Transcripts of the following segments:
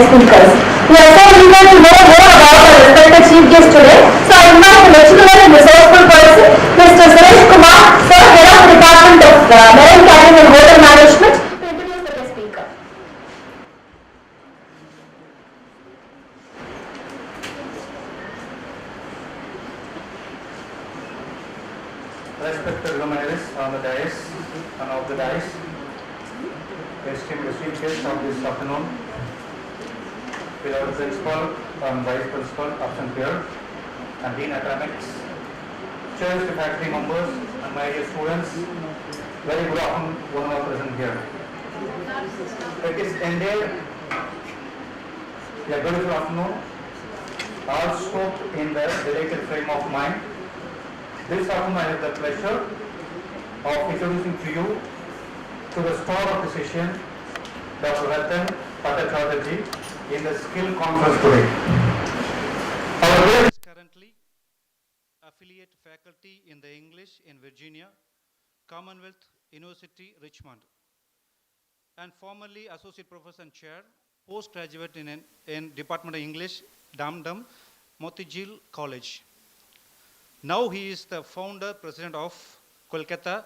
speakers. We are so eager to know more about our respected chief guest today. So I invite the lecturer and resourceful person, Mr. Suresh Kumar, Sir, Head of the Department of Marine Catering and Hotel Management, to introduce the guest speaker. Respected luminaries on the dais and off the dais, esteemed chief guest of this afternoon, beloved principal and vice principal absent here, and dean academics, cherished faculty members, and my dear students, very good afternoon, one of present here. It is indeed a beautiful afternoon, also in the delighted frame of mind. This afternoon I have the pleasure of introducing to you to the star of the session, Dr. Ratan Bhattacharya in the skill conference today. Our guest is currently affiliate faculty in the English in Virginia, Commonwealth University, Richmond, and formerly associate professor and chair, postgraduate in Department of English, Dam Motijil College. Now he is the founder, president of Kolkata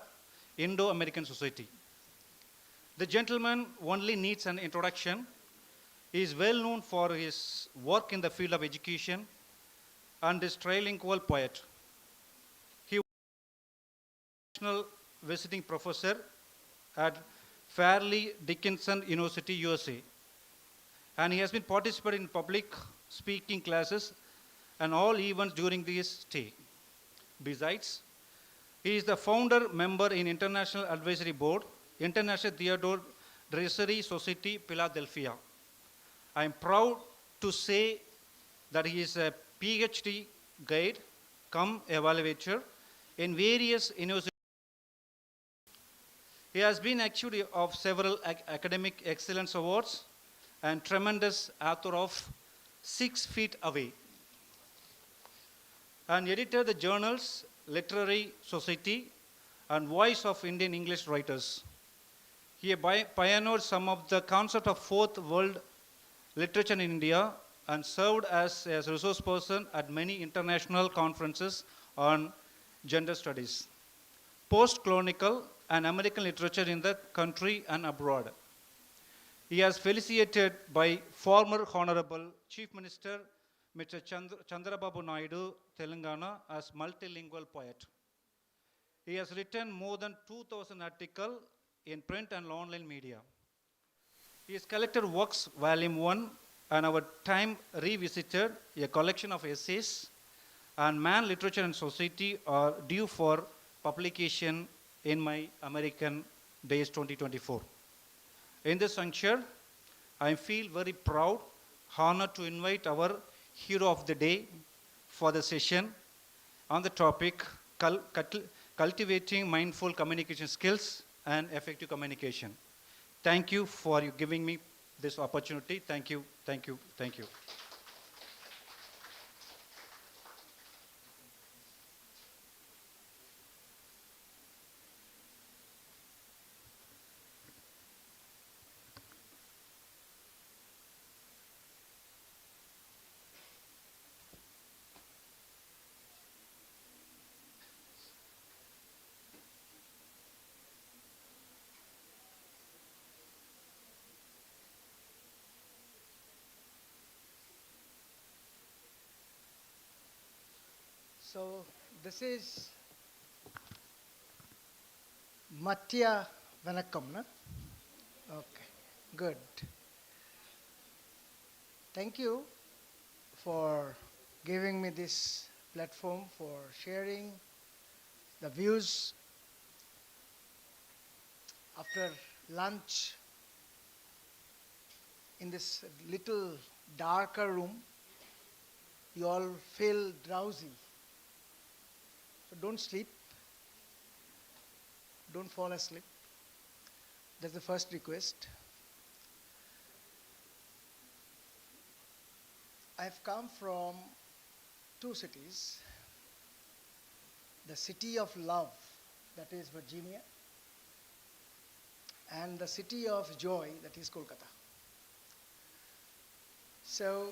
Indo-American Society. The gentleman only needs an introduction. He is well known for his work in the field of education and is trilingual poet. He was national visiting professor at Fairleigh Dickinson University, USA. And he has been participating in public speaking classes and all events during this stay. Besides, he is the founder member in International Advisory Board, International Theodore Dreiser Society, Philadelphia. I am proud to say that he is a PhD guide, cum evaluator in various universities. He has been actually of several academic excellence awards and tremendous author of 6 Feet Away, and edited the journals Literary Society and Voice of Indian English Writers. He pioneered some of the concept of fourth world literature in India and served as a resource person at many international conferences on gender studies, post-colonial and American literature in the country and abroad. He is felicitated by former Honorable Chief Minister Mr. Chandrababu Naidu, Telangana, as multilingual poet. He has written more than 2,000 articles in print and online media. His collected works, Volume 1, and Our Time Revisited, a collection of essays, and Man, Literature and Society are due for publication in my American Days 2024. In this juncture, I feel very proud, honored to invite our hero of the day for the session on the topic cultivating mindful communication skills and effective communication. Thank you for giving me this opportunity. Thank you, thank you, thank you. So this is Matya Vanakkam, na? Okay, good. Thank you for giving me this platform for sharing the views after lunch in this little darker room. You all feel drowsy. So don't sleep. Don't fall asleep. That's the first request. I've come from 2 cities. The city of love, that is Virginia, and the city of joy, that is Kolkata. So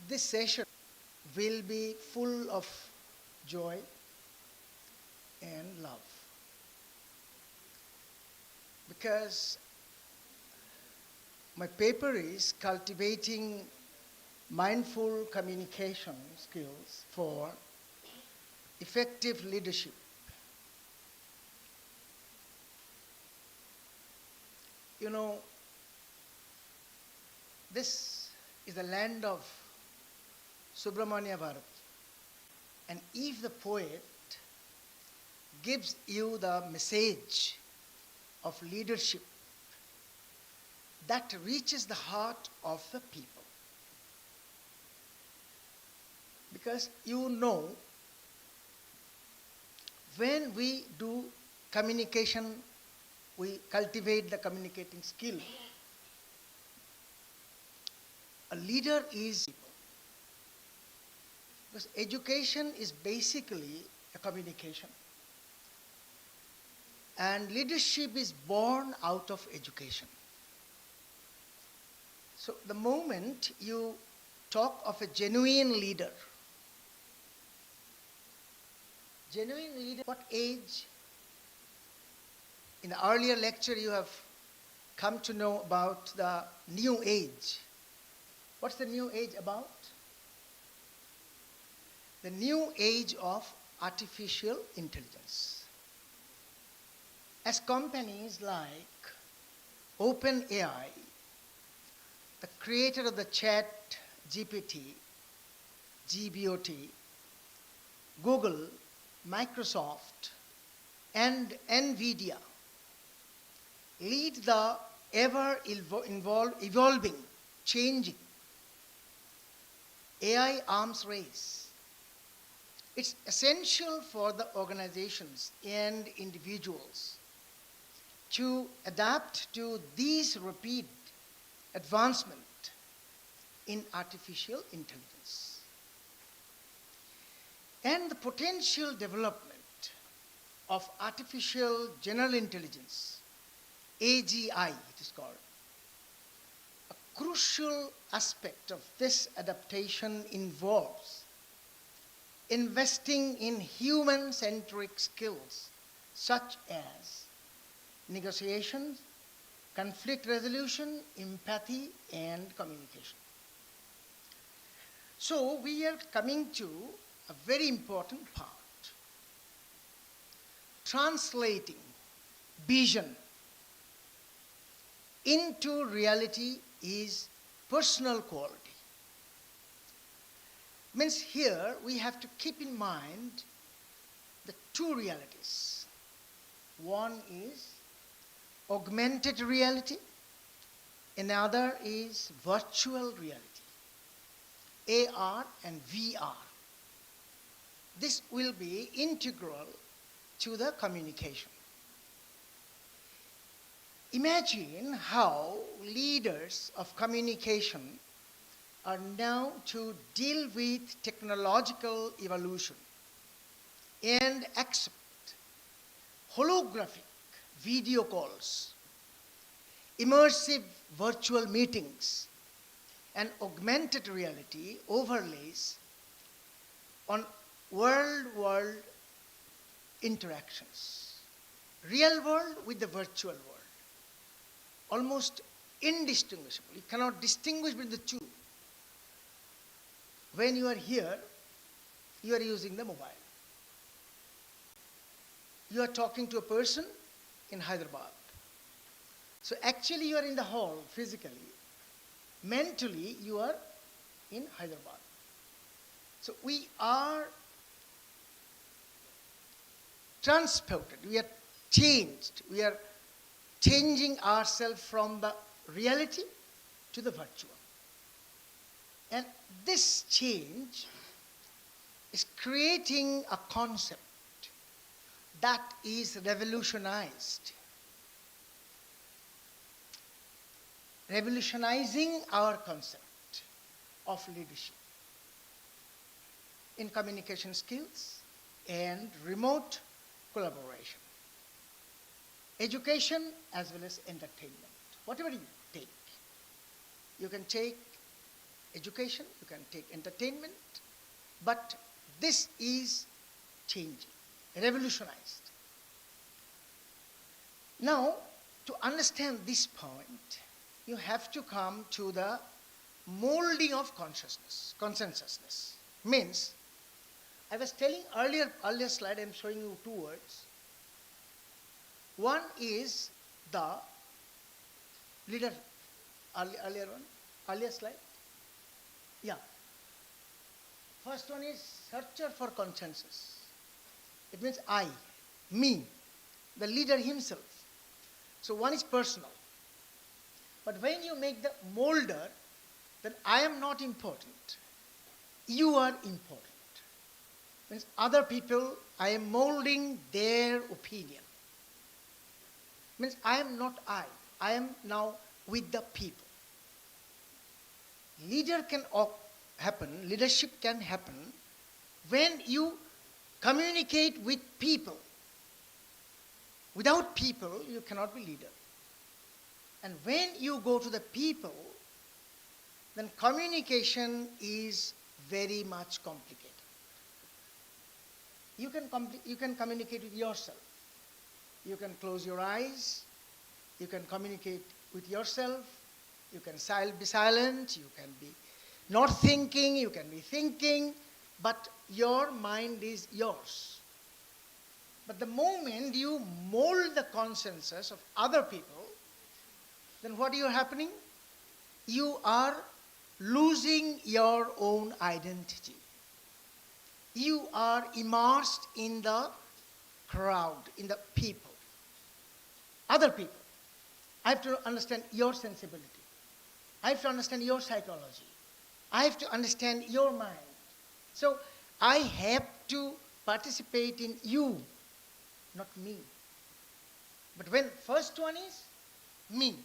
this session will be full of joy and love, because my paper is cultivating mindful communication skills for effective leadership. You know, this is the land of Subramania Bharati. And if the poet gives you the message of leadership that reaches the heart of the people, because you know, when we do communication, we cultivate the communicating skill. A leader is people. Because education is basically a communication. And leadership is born out of education. So the moment you talk of a genuine leader, what age? In the earlier lecture you have come to know about the new age. What's the new age about? The new age of artificial intelligence. As companies like OpenAI, the creator of the chat GPT, GBOT, Google, Microsoft, and NVIDIA lead the evolving, changing AI arms race. It's essential for the organizations and individuals to adapt to these rapid advancement in artificial intelligence. And the potential development of artificial general intelligence, AGI it is called. A crucial aspect of this adaptation involves investing in human-centric skills such as negotiation, conflict resolution, empathy, and communication. So we are coming to a very important part. Translating vision into reality is personal quality. Means here we have to keep in mind the two realities. One is augmented reality, another is virtual reality, AR and VR. This will be integral to the communication. Imagine how leaders of communication are now to deal with technological evolution and accept holographic video calls, immersive virtual meetings, and augmented reality overlays on world interactions. Real world with the virtual world. Almost indistinguishable. You cannot distinguish between the two. When you are here, you are using the mobile. You are talking to a person in Hyderabad. So actually you are in the hall physically. Mentally you are in Hyderabad. So we are transported, we are changed, we are changing ourselves from the reality to the virtual. And this change is creating a concept that is revolutionizing our concept of leadership in communication skills and remote collaboration. education as well as entertainment. Whatever you take. You can take education, you can take entertainment, but this is changing, revolutionized. Now, to understand this point, you have to come to the molding of consciousness, consensusness. Means, I was telling earlier slide, I am showing you two words. One is the leader, earlier slide. Yeah. First one is searcher for consensus. It means I, me, the leader himself. So one is personal. But when you make the molder, then I am not important. You are important. Means other people, I am molding their opinion. Means I am not I am now with the people. Leadership can happen when you communicate with people. Without people, you cannot be leader. And when you go to the people, then communication is very much complicated. You can communicate with yourself. You can close your eyes. You can communicate with yourself. You can be silent. You can be not thinking. You can be thinking. But your mind is yours. But the moment you mold the consensus of other people, then what is happening? You are losing your own identity. You are immersed in the crowd, in the people, other people. I have to understand your sensibility. I have to understand your psychology. I have to understand your mind. So I have to participate in you, not me. But when first one is me,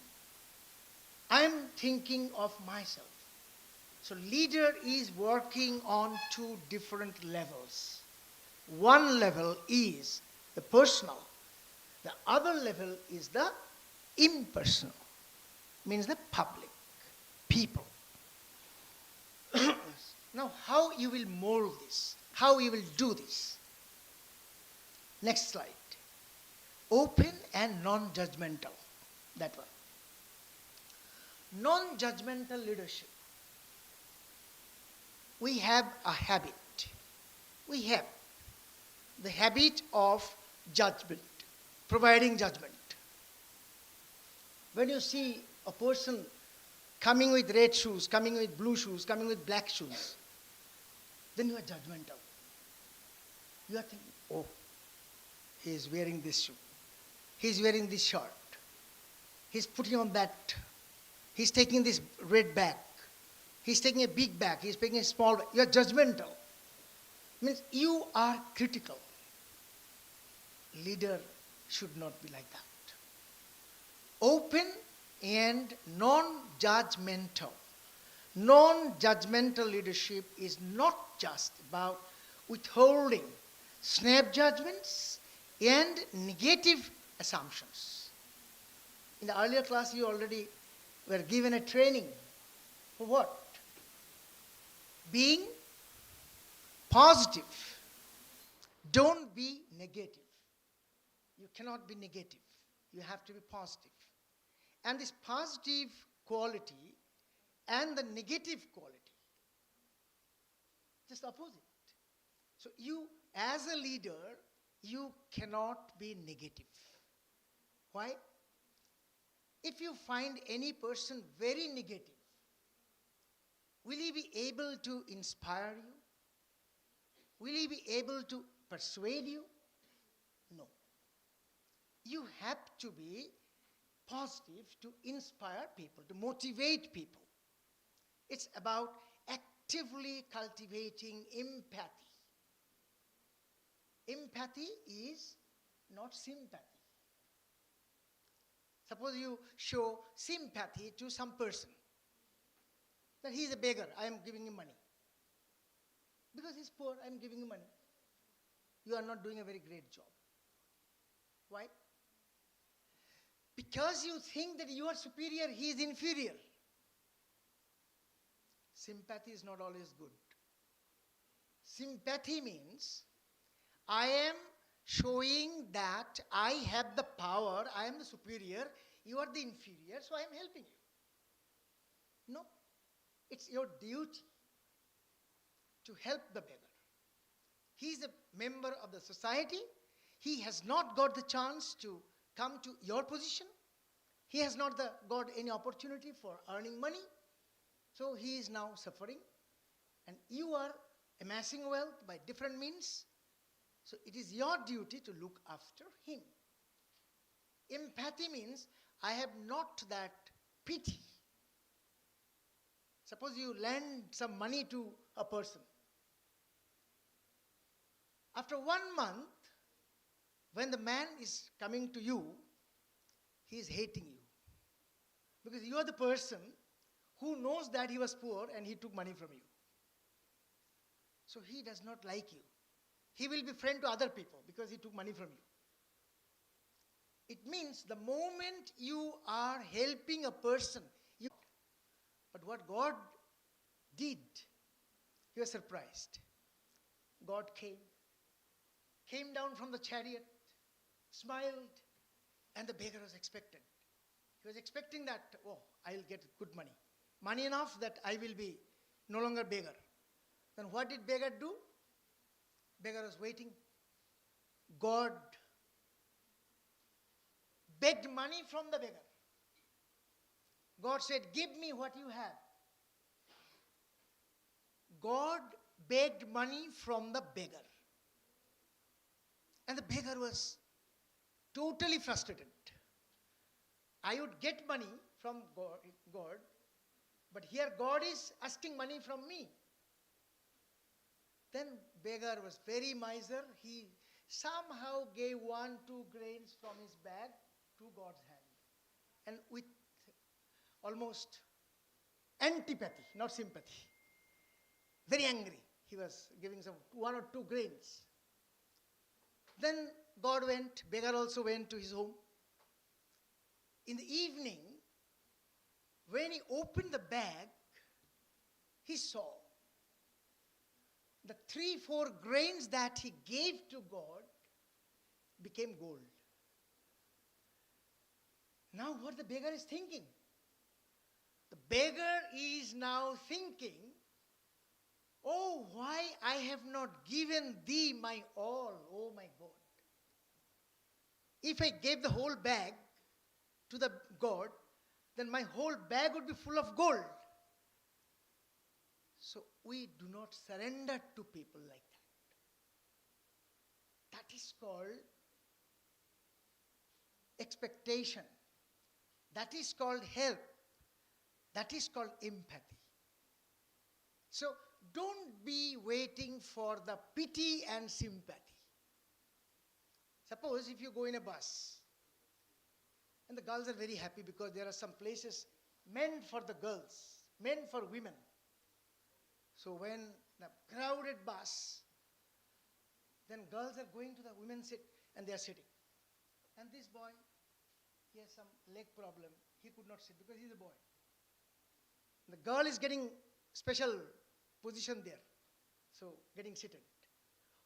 I am thinking of myself. So leader is working on two different levels. One level is the personal. The other level is the impersonal. Means the public, people. Now how you will mold this? How you will do this? Next slide. Open and non-judgmental. That one. Non-judgmental leadership. We have a habit. We have the habit of judgment, providing judgment. When you see a person coming with red shoes, coming with blue shoes, coming with black shoes, then you are judgmental. You are thinking, oh, he is wearing this shoe. He is wearing this shirt. He is putting on that. He is taking this red bag. He is taking a big bag. He is taking a small bag. You are judgmental. Means you are critical. Leader should not be like that. Open and non-judgmental. Non-judgmental leadership is not just about withholding snap judgments and negative assumptions. In the earlier class, you already were given a training for what? Being positive. Don't be negative. You cannot be negative. You have to be positive. And this positive quality and the negative quality, just opposite. So you, as a leader, you cannot be negative. Why? If you find any person very negative, will he be able to inspire you? Will he be able to persuade you? No. You have to be positive to inspire people, to motivate people. It's about actively cultivating empathy. Empathy is not sympathy. Suppose you show sympathy to some person, that he is a beggar, I am giving him money. Because he is poor, I am giving him money. You are not doing a very great job. Why? because you think that you are superior, he is inferior. Sympathy is not always good. Sympathy means I am showing that I have the power, I am the superior, you are the inferior, so I am helping you. No, it's your duty to help the beggar. He is a member of the society. He has not got the chance to come to your position. He has not got any opportunity for earning money. So he is now suffering. And you are amassing wealth by different means. So it is your duty to look after him. Empathy means I have not that pity. Suppose you lend some money to a person. After 1 month, when the man is coming to you, he is hating you. Because you are the person who knows that he was poor and he took money from you. So he does not like you. He will be friend to other people because he took money from you. It means the moment you are helping a person, but what God did, he was surprised. God came down from the chariot, smiled, and the beggar was expectant. He was expecting that, oh, I'll get good money. Money enough that I will be no longer beggar. Then what did beggar do? Beggar was waiting. God begged money from the beggar. God said, give me what you have. God begged money from the beggar. And the beggar was totally frustrated. I would get money from God, but here God is asking money from me. Then beggar was very miser. He somehow gave 1-2 grains from his bag to God's hand. And with almost antipathy, not sympathy, very angry, he was giving some 1 or 2 grains. Then God went, beggar also went to his home. In the evening, when he opened the bag, he saw the 3-4 grains that he gave to God became gold. Now what the beggar is thinking? The beggar is now thinking, oh, why I have not given thee my all, oh my God. If I gave the whole bag to the God, then my whole bag would be full of gold. So we do not surrender to people like that. That is called expectation. That is called help. That is called empathy. So don't be waiting for the pity and sympathy. Suppose if you go in a bus, and the girls are very happy because there are some places meant for the girls, meant for women. So when the crowded bus, then girls are going to the women's seat and they are sitting. And this boy, he has some leg problem. He could not sit because he is a boy. The girl is getting special position there. So getting seated.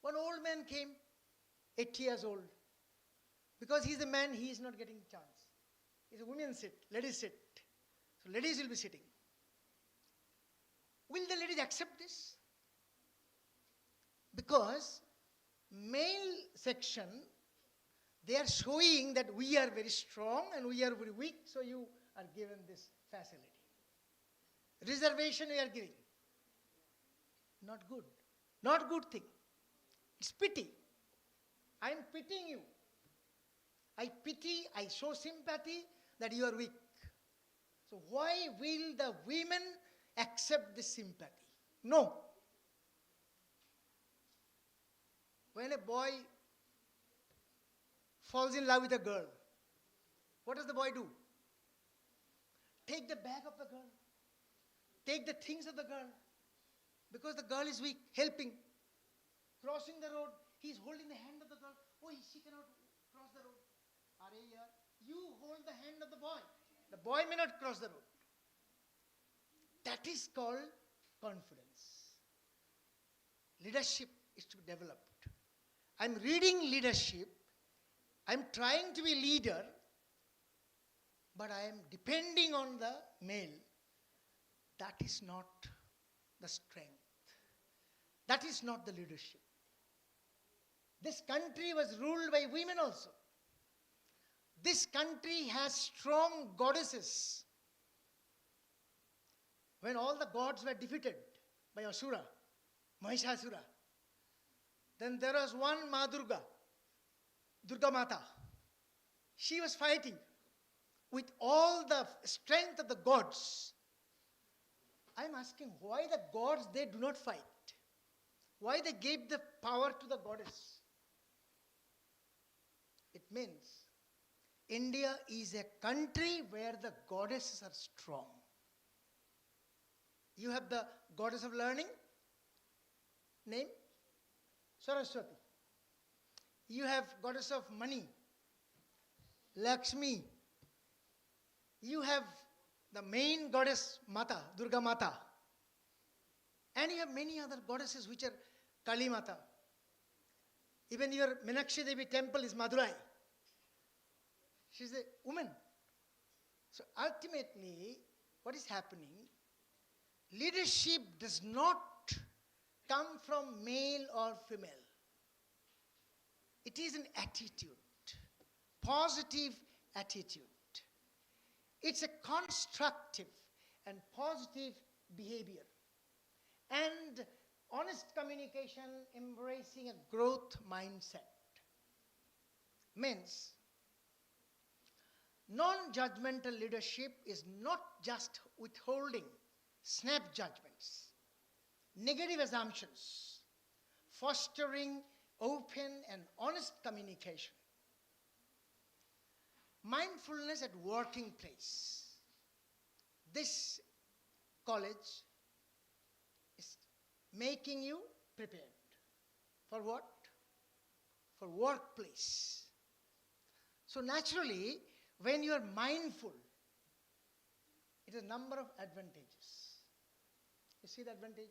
One old man came, 80 years old. Because he is a man, he is not getting chance. It's a women's seat, ladies sit. So ladies will be sitting. Will the ladies accept this? Because male section, they are showing that we are very strong and we are very weak, so you are given this facility. Reservation we are giving. Not good. Not good thing. It's pity. I am pitying you. I pity, I show sympathy that you are weak. So why will the women accept this sympathy? No. When a boy falls in love with a girl, what does the boy do? Take the bag of the girl. Take the things of the girl. Because the girl is weak, helping. Crossing the road, he is holding the hand of the girl. Oh, she cannot cross the road. Are you hold the hand of the boy. The boy may not cross the road. That is called confidence. Leadership is to be developed. I'm reading leadership. I'm trying to be leader, but I am depending on the male. That is not the strength. That is not the leadership. This country was ruled by women also. This country has strong goddesses. When all the gods were defeated by Asura, Mahishasura, then there was one Madurga, Durga Mata. She was fighting with all the strength of the gods. I'm asking why the gods, they do not fight. Why they gave the power to the goddess? It means India is a country where the goddesses are strong. You have the goddess of learning, name Saraswati. You have goddess of money, Lakshmi. You have the main goddess Mata, Durga Mata. And you have many other goddesses which are Kali Mata. Even your Meenakshi Devi temple is Madurai. She's a woman. So ultimately, what is happening? Leadership does not come from male or female. It is an attitude, positive attitude. It's a constructive and positive behavior. And honest communication, embracing a growth mindset. Means, non-judgmental leadership is not just withholding snap judgments, negative assumptions, fostering open and honest communication. Mindfulness at working place. This college is making you prepared. For what? For workplace. So naturally, when you are mindful, it has a number of advantages. You see the advantages?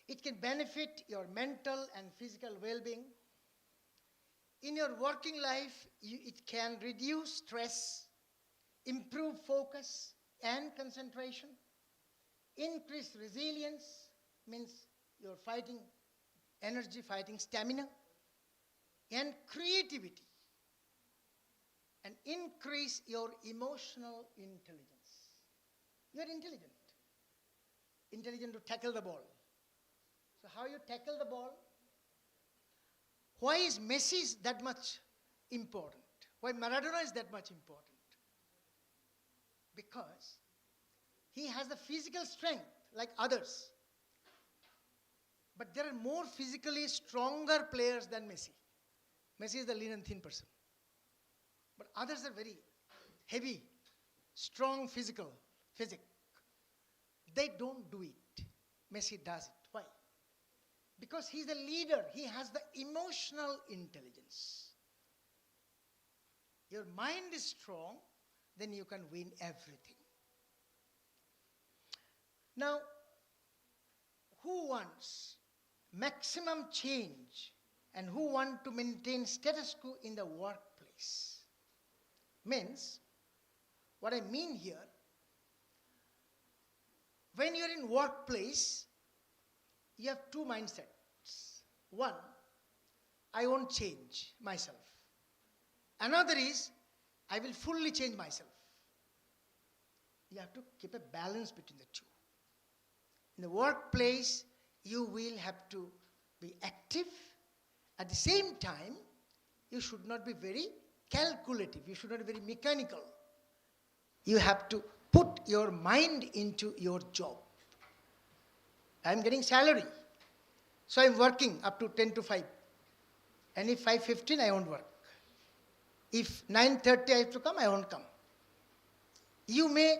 It can benefit your mental and physical well-being. In your working life, it can reduce stress, improve focus and concentration, increase resilience, means you're fighting energy, fighting stamina, and creativity, and increase your emotional intelligence. You're intelligent. Intelligent to tackle the ball. So how you tackle the ball? Why is Messi that much important? Why Maradona is that much important? Because he has the physical strength like others. But there are more physically stronger players than Messi. Messi is the lean and thin person. But others are very heavy, strong physic. They don't do it. Messi does it. Why? Because he's a leader. He has the emotional intelligence. Your mind is strong, then you can win everything. Now, who wants maximum change and who want to maintain status quo in the workplace? Means, what I mean here, when you're in workplace, you have two mindsets. One, I won't change myself. Another is, I will fully change myself. You have to keep a balance between the two. In the workplace, you will have to be active. At the same time, you should not be very calculative. You should not be very mechanical. You have to put your mind into your job. I am getting salary. So I am working up to 10 to 5. And if 5:15, I won't work. If 9:30 I have to come, I won't come. You may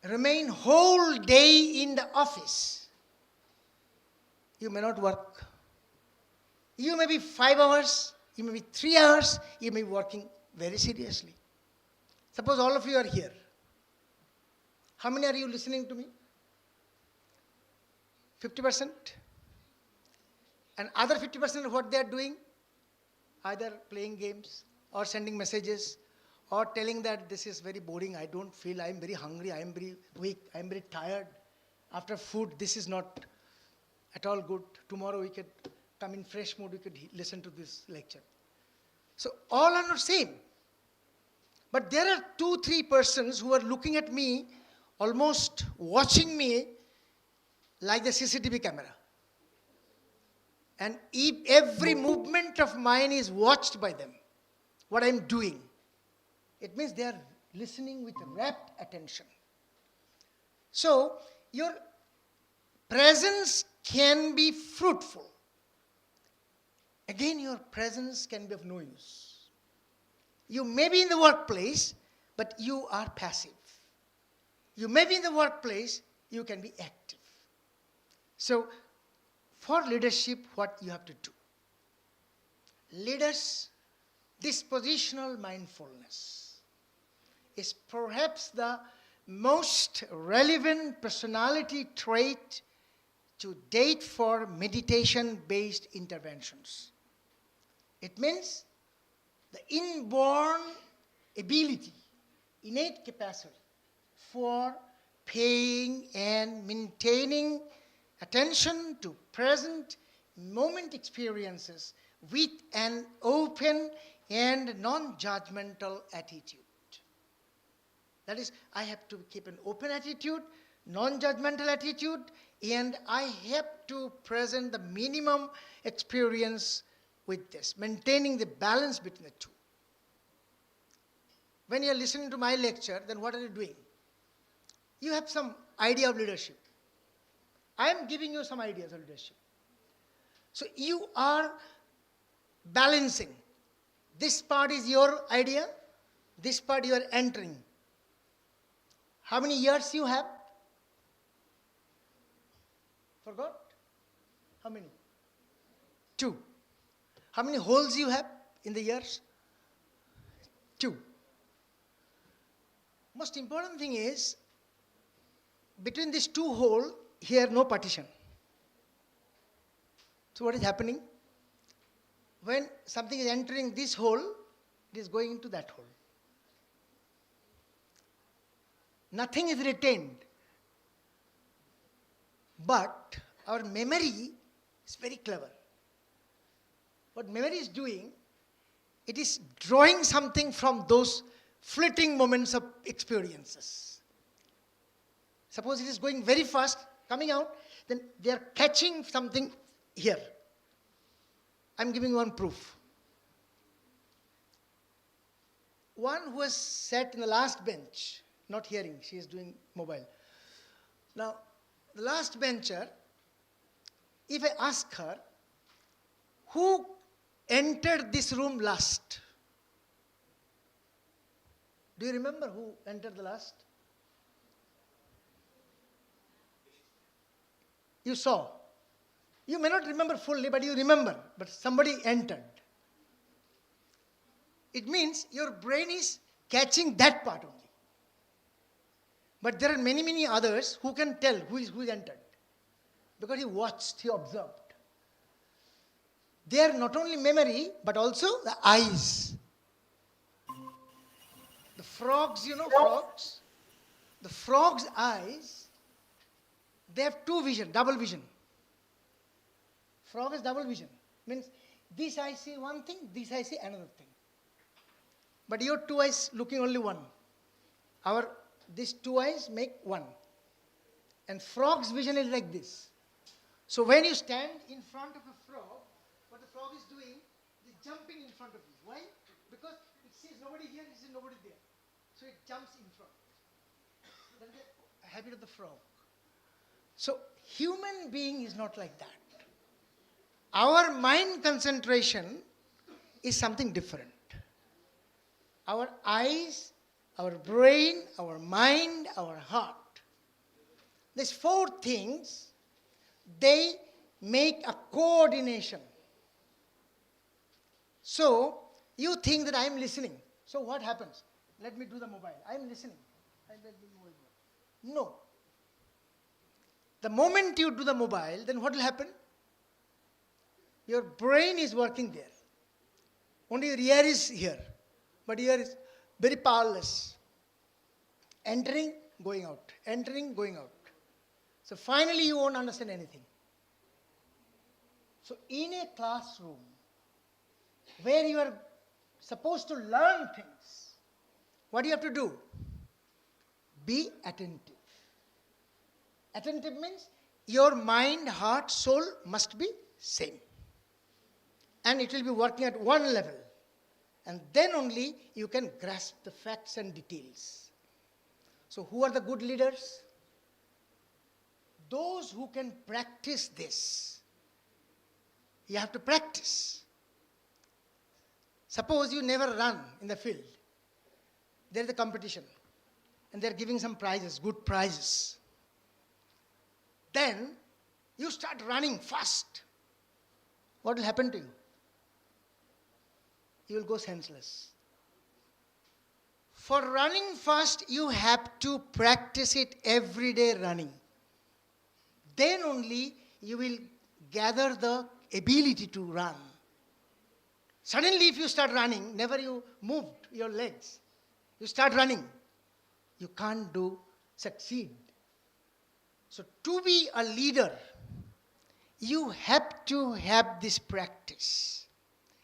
remain whole day in the office. You may not work. You may be 5 hours, you may be 3 hours, you may be working very seriously. Suppose all of you are here. How many are you listening to me? 50%? And other 50% what they are doing? Either playing games or sending messages or telling that this is very boring, I don't feel, I am very hungry, I am very weak, I am very tired. After food, this is not at all good. Tomorrow we could come in fresh mood, we could listen to this lecture. So all are not same. But there are 2-3 persons who are looking at me, almost watching me like the CCTV camera. And every movement of mine is watched by them, what I am doing. It means they are listening with rapt attention. So, your presence can be fruitful. Again, your presence can be of no use. You may be in the workplace, but you are passive. You may be in the workplace, you can be active. So, for leadership, what you have to do? Leaders, dispositional mindfulness is perhaps the most relevant personality trait to date for meditation-based interventions. It means the inborn ability, innate capacity for paying and maintaining attention to present moment experiences with an open and non-judgmental attitude. That is, I have to keep an open attitude, non-judgmental attitude, and I have to present the minimum experience with this, maintaining the balance between the two. When you are listening to my lecture, then what are you doing? You have some idea of leadership. I am giving you some ideas of leadership. So you are balancing. This part is your idea, this part you are entering. How many years you have? Forgot? How many? 2. How many holes you have in the years? 2. Most important thing is, between these 2 holes, here no partition. So what is happening? When something is entering this hole, it is going into that hole. Nothing is retained. But our memory is very clever. What memory is doing, it is drawing something from those fleeting moments of experiences. Suppose it is going very fast, coming out, then they are catching something here. I'm giving one proof. One who has sat in the last bench, not hearing, she is doing mobile. Now, the last bencher, if I ask her, who entered this room last? Do you remember who entered the last? You saw. You may not remember fully, but you remember. But somebody entered. It means your brain is catching that part only. But there are many, many others who can tell who entered. Because he watched, he observed. They are not only memory, but also the eyes. The frogs, you know frogs? The frog's eyes, they have 2 vision, double vision. Frog has double vision. Means this eye see one thing, this eye see another thing. But your 2 eyes looking only one. These 2 eyes make one. And frog's vision is like this. So when you stand in front of a frog, what the frog is doing is jumping in front of you. Why? Because it sees nobody here, it sees nobody there. So it jumps in front. That is the habit of the frog. So human being is not like that. Our mind concentration is something different. Our eyes, our brain, our mind, our heart. These 4 things, they make a coordination. So, you think that I am listening. So what happens? Let me do the mobile. I am listening. I let the mobile work. No. The moment you do the mobile, then what will happen? Your brain is working there. Only your ear is here. But ear is very powerless. Entering, going out. Entering, going out. So finally you won't understand anything. So in a classroom where you are supposed to learn things, what do you have to do? Be attentive. Attentive means your mind, heart, soul must be same. And it will be working at one level. And then only you can grasp the facts and details. So who are the good leaders? Those who can practice this. You have to practice. Suppose you never run in the field. There is a competition. And they are giving some prizes, good prizes. Then you start running fast. What will happen to you? You will go senseless. For running fast, you have to practice it every day running. Then only you will gather the ability to run. Suddenly if you start running, never you moved your legs, you start running, you can't succeed. So to be a leader, you have to have this practice.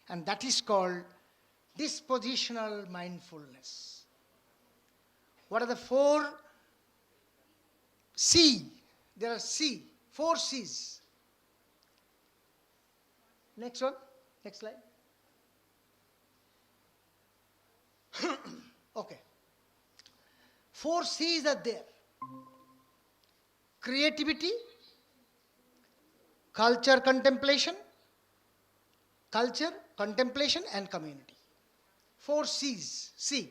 And that is called dispositional mindfulness. What are the 4 C? There are four C's. Next one, next slide. Okay. 4 C's are there. Creativity, culture, contemplation, and community. 4 C's. C.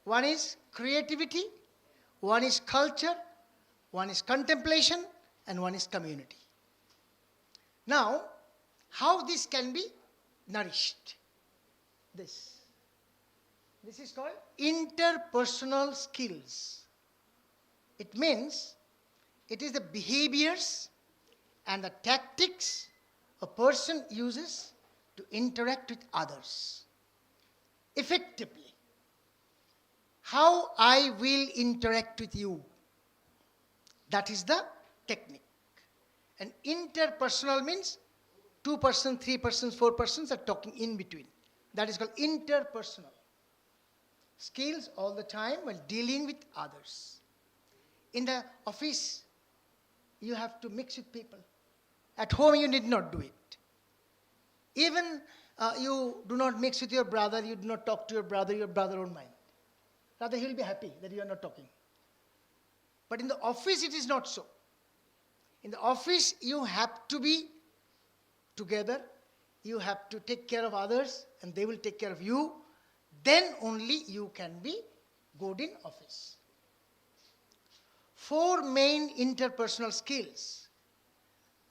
One is creativity, one is culture, one is contemplation, and one is community. Now, how this can be nourished? This is called interpersonal skills. It means it is the behaviors and the tactics a person uses to interact with others effectively. How I will interact with you. That is the technique. And interpersonal means 2 persons, 3 persons, 4 persons are talking in between. That is called interpersonal. Skills all the time while dealing with others. In the office, you have to mix with people. At home, you need not do it. Even you do not mix with your brother, you do not talk to your brother won't mind. Rather, he will be happy that you are not talking. But in the office, it is not so. In the office, you have to be together. You have to take care of others, and they will take care of you. Then only you can be good in office. 4 main interpersonal skills.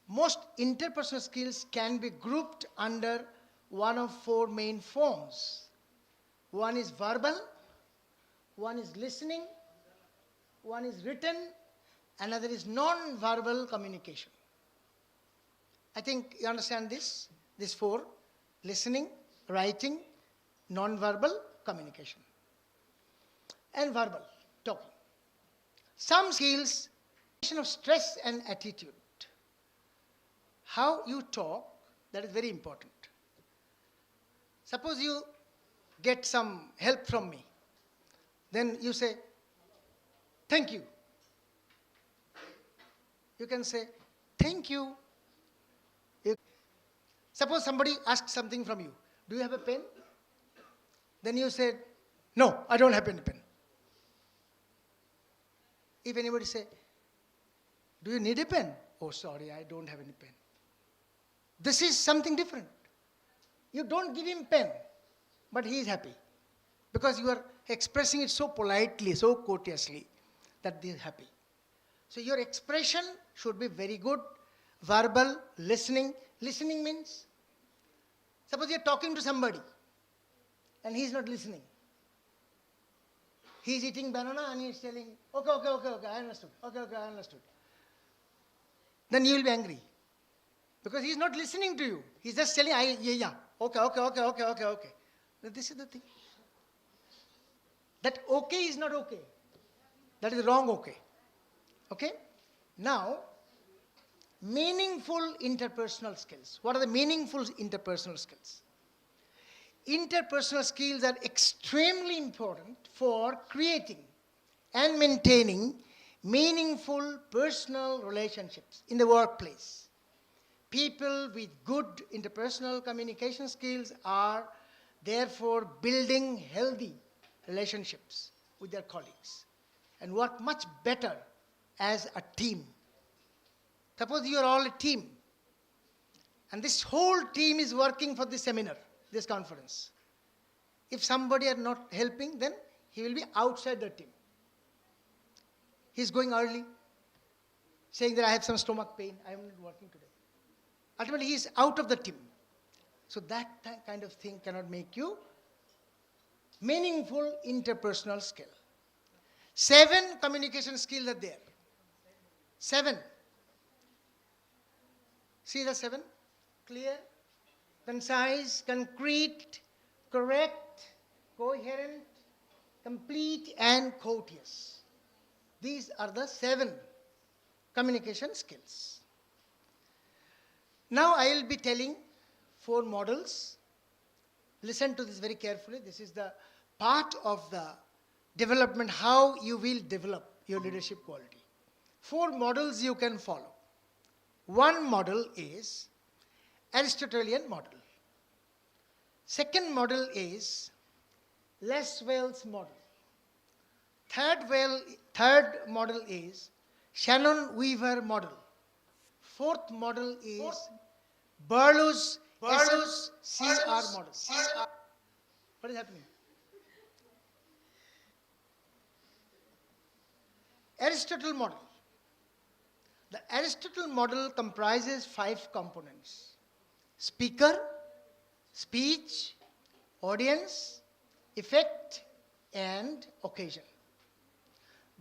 Most interpersonal skills can be grouped under one of 4 main forms. One is verbal, one is listening, one is written, another is non-verbal communication. I think you understand this? These 4, listening, writing, non-verbal communication, and verbal, talking. Some skills of stress and attitude. How you talk, that is very important. Suppose you get some help from me. Then you say, thank you. You can say, thank you. Suppose somebody asks something from you. Do you have a pen? Then you said, no, I don't have any pen. If anybody say, do you need a pen? Oh, sorry, I don't have any pen. This is something different. You don't give him pen, but he is happy. Because you are expressing it so politely, so courteously, that he is happy. So your expression should be very good. Verbal, listening. Listening means, suppose you are talking to somebody, and he is not listening. He's eating banana and he's telling, okay, I understood. Okay, I understood. Then you will be angry. Because he's not listening to you. He's just telling, yeah. Okay. But this is the thing. That okay is not okay. That is wrong okay. Okay? Now, meaningful interpersonal skills. What are the meaningful interpersonal skills? Interpersonal skills are extremely important for creating and maintaining meaningful personal relationships in the workplace. People with good interpersonal communication skills are therefore building healthy relationships with their colleagues and work much better as a team. Suppose you are all a team and this whole team is working for this seminar, this conference. If somebody are not helping, then he will be outside the team. He's going early, saying that I have some stomach pain, I am not working today. Ultimately, he is out of the team. So that kind of thing cannot make you meaningful interpersonal skill. 7 communication skills are there. 7. See the 7? Clear, concise, concrete, correct, coherent, complete, and courteous. These are the 7 communication skills. Now I will be telling 4 models. Listen to this very carefully. This is the part of the development, how you will develop your leadership quality. 4 models you can follow. One model is Aristotelian model. Second model is Laswell's model. Third model is Shannon-Weaver model. Fourth model is Berlow's CR model. What is happening? Aristotle model. The Aristotle model comprises 5 components: speaker, speech, audience, effect, and occasion.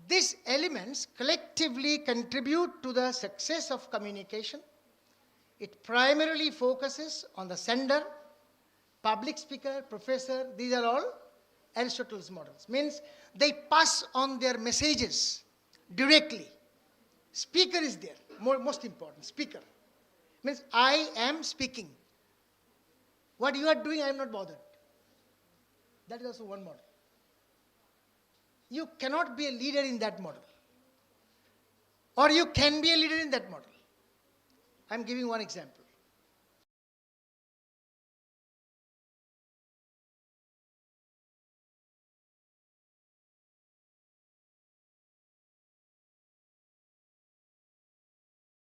These elements collectively contribute to the success of communication. It primarily focuses on the sender, public speaker, professor. These are all Aristotle's models. Means they pass on their messages directly. Speaker is there, most important, speaker. Means I am speaking. What you are doing, I am not bothered. That is also one model. You cannot be a leader in that model. Or you can be a leader in that model. I am giving one example.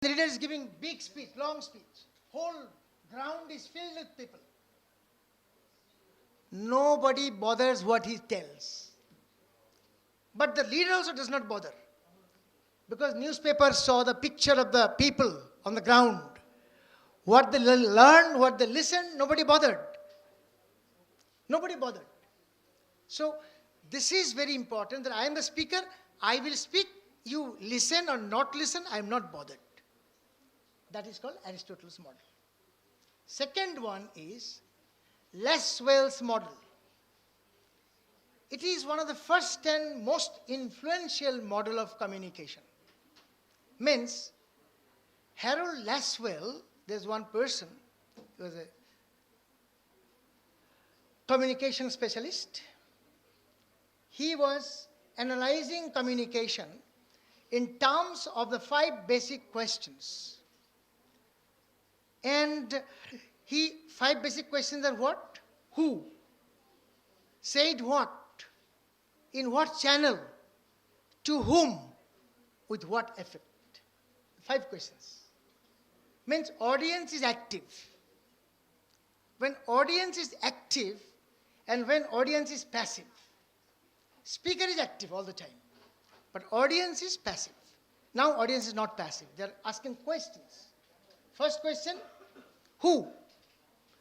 The leader is giving big speech, long speech. Whole ground is filled with people. Nobody bothers what he tells. But the leader also does not bother. Because newspapers saw the picture of the people on the ground. What they learned, what they listened, nobody bothered. Nobody bothered. So this is very important that I am the speaker, I will speak, you listen or not listen, I am not bothered. That is called Aristotle's model. Second one is Laswell's model. It is one of the first and most influential model of communication. Means, Harold Laswell, there's one person, he was a communication specialist. He was analyzing communication in terms of the 5 basic questions. And 5 basic questions are what? Who? Said what? In what channel? To whom? With what effect? 5 questions. Means audience is active. When audience is active and when audience is passive. Speaker is active all the time, but audience is passive. Now audience is not passive. They are asking questions. First question, who?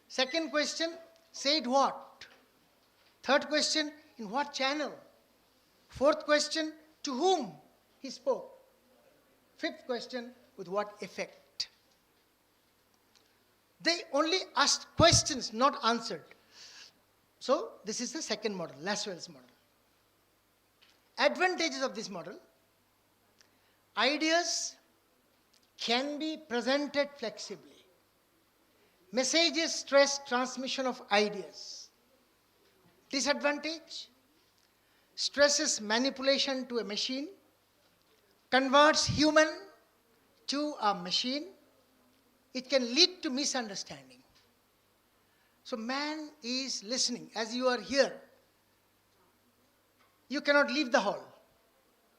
Second question, said what? Third question, in what channel? Fourth question, to whom he spoke. Fifth question, with what effect. They only asked questions, not answered. So this is the second model, Laswell's model. Advantages of this model: ideas can be presented flexibly. Messages stress transmission of ideas. Disadvantage: stresses manipulation to a machine, converts human to a machine. It can lead to misunderstanding. So man is listening. As you are here, you cannot leave the hall.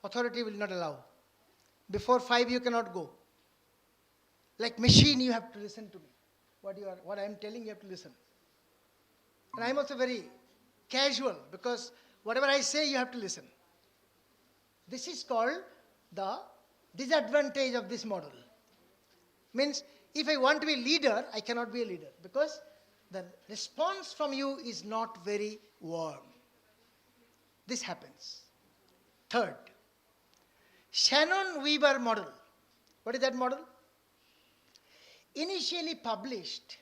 Authority will not allow. Before 5 you cannot go. Like machine, you have to listen to me. What I am telling, you have to listen. And I am also very casual, because whatever I say, you have to listen. This is called the disadvantage of this model. Means if I want to be a leader, I cannot be a leader, because the response from you is not very warm. This happens. Third, Shannon-Weaver model. What is that model? Initially published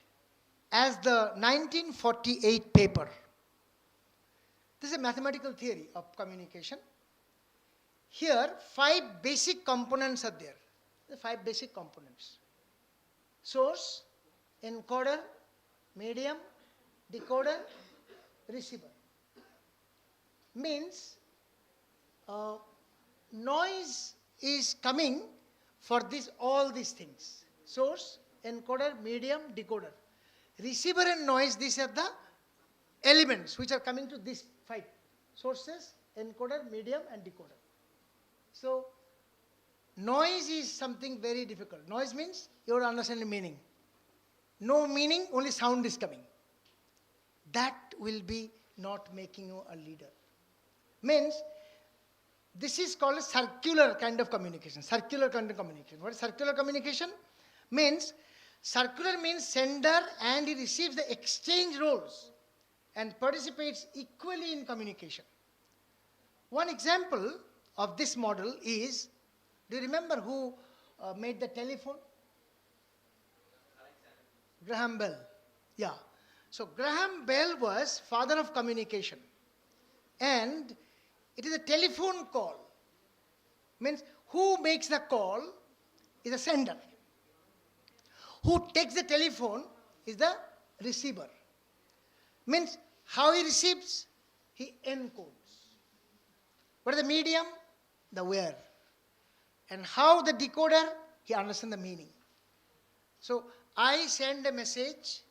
as the 1948 paper. This is a mathematical theory of communication. Here, 5 basic components are there. The 5 basic components: source, encoder, medium, decoder, receiver. Means noise is coming for all these things: source, encoder, medium, decoder. Receiver and noise, these are the elements which are coming to these 5: sources, encoder, medium, and decoder. So noise is something very difficult. Noise means you have to understand the meaning. No meaning, only sound is coming. That will be not making you a leader. Means this is called a circular kind of communication. Circular kind of communication. What is circular communication? Means circular means sender and he receives the exchange roles and participates equally in communication. One example of this model is, do you remember who made the telephone? Graham Bell. Yeah. So Graham Bell was father of communication. And it is a telephone call. Means who makes the call is the sender. Who takes the telephone is the receiver. Means how he receives, he encodes. What is the medium? The where. And how the decoder, he understands the meaning. So I send a message.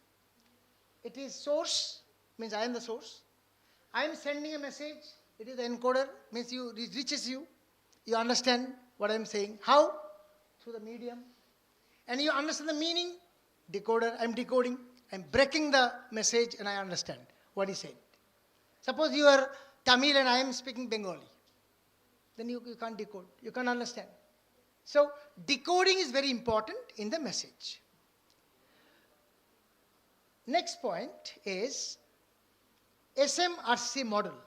It is source, means I am the source. I am sending a message. It is the encoder, means it reaches you. You understand what I am saying. How? Through the medium. And you understand the meaning. Decoder, I am decoding. I am breaking the message and I understand what he said. Suppose you are Tamil and I am speaking Bengali. Then you can't decode. You can't understand. So decoding is very important in the message. Next point is SMRC model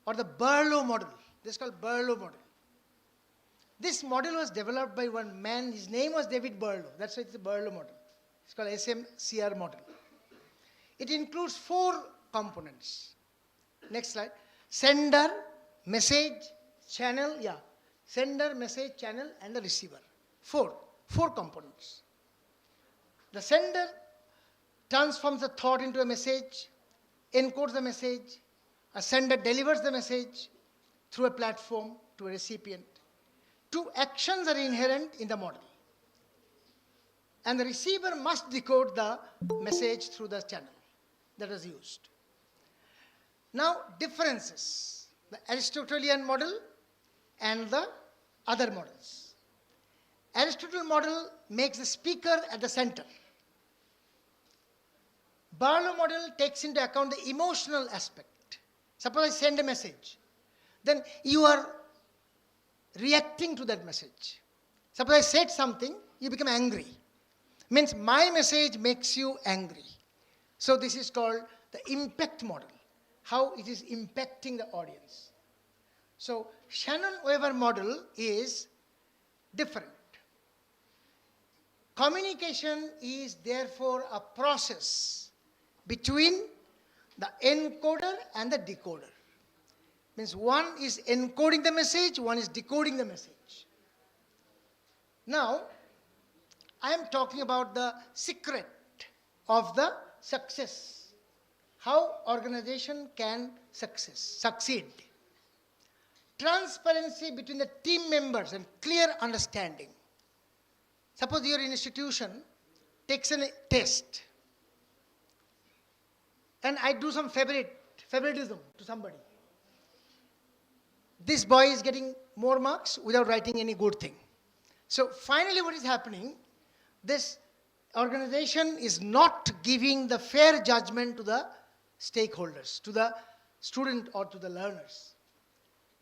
or the Barlow model. This is called Barlow model. This model was developed by one man. His name was David Barlow. That's why it's the Barlow model. It's called SMCR model. It includes 4 components. Next slide. Sender, message, channel, sender, message, channel, and the receiver. 4 components. The sender transforms the thought into a message, encodes the message. A sender delivers the message through a platform to a recipient. 2 actions are inherent in the model. And the receiver must decode the message through the channel that is used. Now, differences. The Aristotelian model and the other models. Aristotle model makes the speaker at the center. Barlow model takes into account the emotional aspect. Suppose I send a message. Then you are reacting to that message. Suppose I said something, you become angry. Means my message makes you angry. So this is called the impact model. How it is impacting the audience. So Shannon-Weaver model is different. Communication is therefore a process between the encoder and the decoder. Means one is encoding the message, one is decoding the message. Now, I am talking about the secret of the success. How organization can succeed. Transparency between the team members and clear understanding. Suppose your institution takes a test and I do some favoritism to somebody. This boy is getting more marks without writing any good thing. So finally what is happening, this organization is not giving the fair judgment to the stakeholders, to the student or to the learners.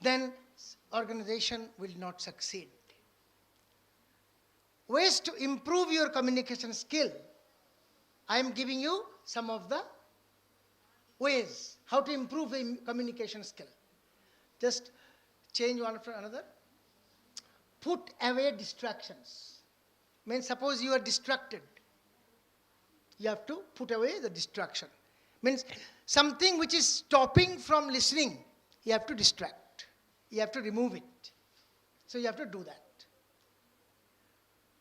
Then organization will not succeed. Ways to improve your communication skill. I am giving you some of the ways how to improve a communication skill. Just change one after another. Put away distractions. Means suppose you are distracted. You have to put away the distraction. Means something which is stopping from listening, you have to distract. You have to remove it. So you have to do that.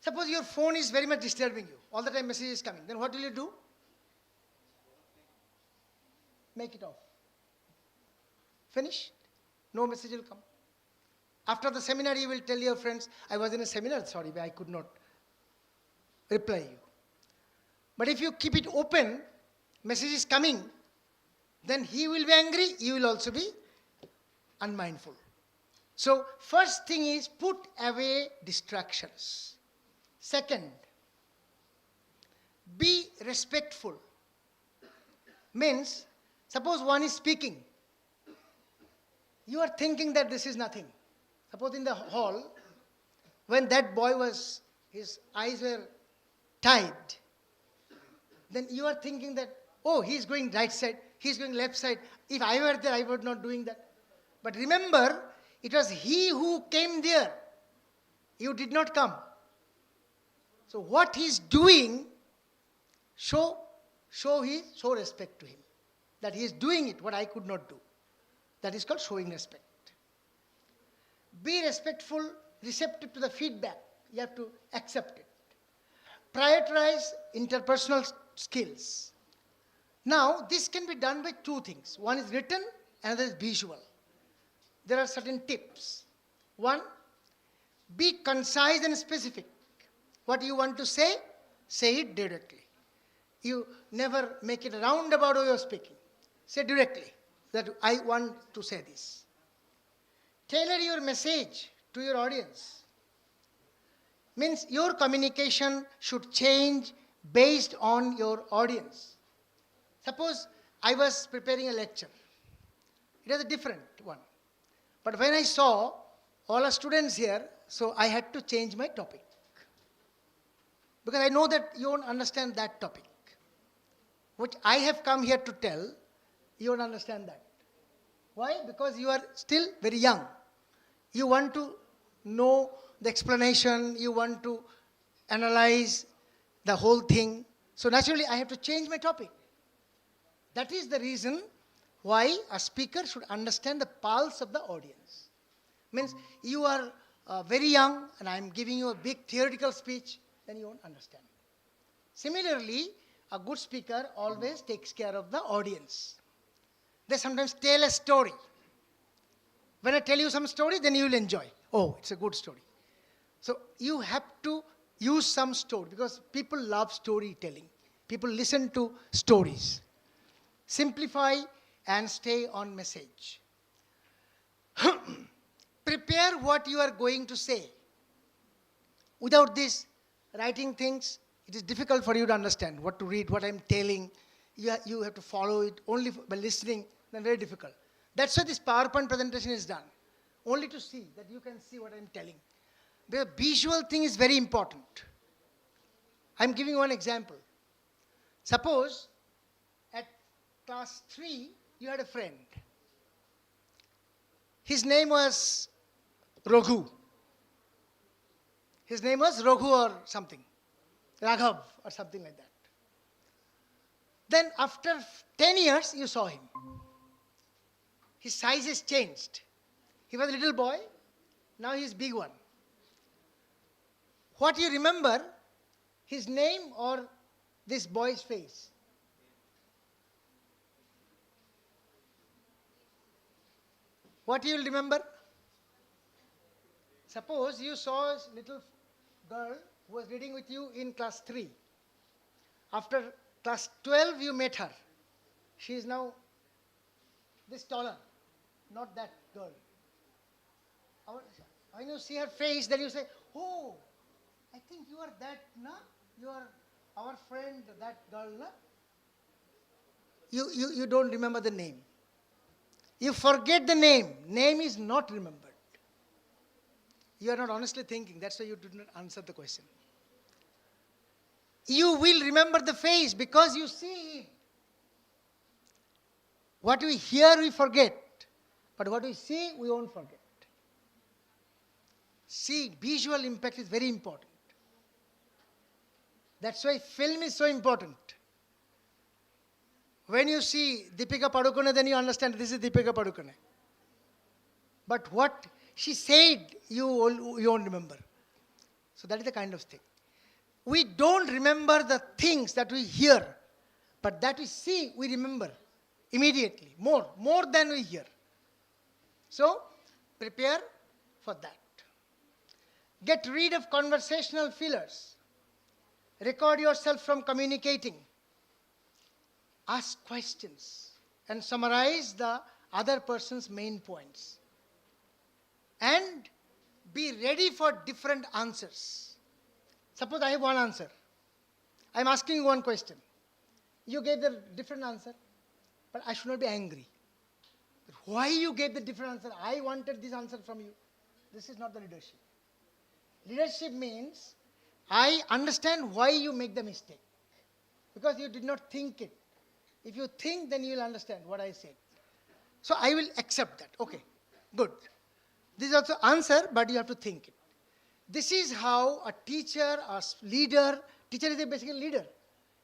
Suppose your phone is very much disturbing you. All the time message is coming. Then what will you do? Make it off. Finish. No message will come. After the seminar, you will tell your friends, I was in a seminar, sorry, but I could not reply you. But if you keep it open, message is coming, then he will be angry, you will also be unmindful. So first thing is put away distractions. Second, be respectful. Means, suppose one is speaking. You are thinking that this is nothing. Suppose in the hall, when that boy was, his eyes were tied, then you are thinking that, oh, he is going right side, he is going left side. If I were there, I would not doing that. But remember, it was he who came there. You did not come. So what he is doing, show respect to him. That he is doing it, what I could not do. That is called showing respect. Be respectful, receptive to the feedback. You have to accept it. Prioritize interpersonal skills. Now, this can be done by two things. One is written, another is visual. There are certain tips. One, be concise and specific. What you want to say it directly. You never make it a roundabout way of speaking. Say directly that I want to say this. Tailor your message to your audience. Means your communication should change based on your audience. Suppose I was preparing a lecture. It was a different one. But when I saw all the students here, so I had to change my topic. Because I know that you won't understand that topic. Which I have come here to tell, you won't understand that. Why? Because you are still very young. You want to know the explanation, you want to analyze the whole thing. So naturally, I have to change my topic. That is the reason why a speaker should understand the pulse of the audience. Means you are very young and I am giving you a big theoretical speech, then you won't understand. Similarly, a good speaker always takes care of the audience. They sometimes tell a story. When I tell you some story, then you will enjoy. Oh, it's a good story. So you have to use some story because people love storytelling. People listen to stories. Simplify and stay on message. Prepare what you are going to say. Without this, writing things, it is difficult for you to understand what to read, what I am telling. You have to follow it only by listening, then very difficult. That's why this PowerPoint presentation is done. Only to see, that you can see what I am telling. The visual thing is very important. I am giving one example. Suppose at class 3, you had a friend. His name was Raghu. His name was Raghu or something. Raghav or something like that. Then after 10 years, you saw him. His size has changed. He was a little boy, now he is big one. What you remember, his name or this boy's face? What you will remember? Suppose you saw a little girl who was reading with you in class 3. After class 12, you met her. She is now this taller, not that girl. When you see her face, then you say, oh, I think you are that, na? You are our friend, that girl, na? You don't remember the name. You forget the name. Name is not remembered. You are not honestly thinking. That's why you did not answer the question. You will remember the face because you see him. What we hear, we forget. But what we see, we won't forget. See, visual impact is very important. That's why film is so important. When you see Deepika Padukone, then you understand this is Deepika Padukone. But what she said, you won't remember. So that is the kind of thing. We don't remember the things that we hear, but that we see, we remember immediately, more than we hear. So, prepare for that. Get rid of conversational fillers. Record yourself from communicating. Ask questions and summarize the other person's main points. And be ready for different answers. Suppose I have one answer. I am asking you one question. You gave the different answer, but I should not be angry. But why you gave the different answer? I wanted this answer from you. This is not the leadership. Leadership means I understand why you make the mistake. Because you did not think it. If you think, then you will understand what I said. So I will accept that. Okay, good. This is also answer, but you have to think it. This is how a teacher, a leader, teacher is a basically leader.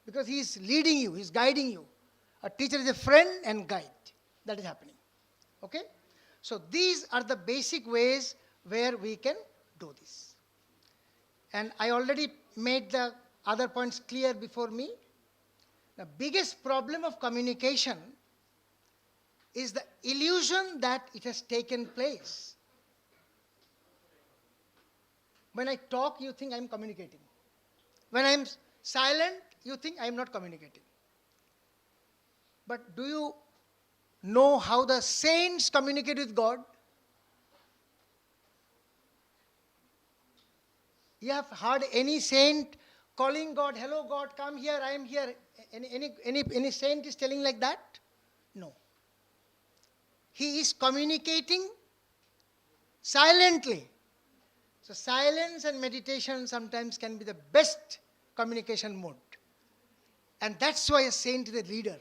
Because he is leading you, he is guiding you. A teacher is a friend and guide. That is happening. Okay? So these are the basic ways where we can do this. And I already made the other points clear before me. The biggest problem of communication is the illusion that it has taken place. When I talk, you think I am communicating. When I am silent, you think I am not communicating. But do you know how the saints communicate with God? You have heard any saint calling God, hello God, come here, I am here. Any saint is telling like that? No. He is communicating silently. So silence and meditation sometimes can be the best communication mode. And that's why a saint is a leader.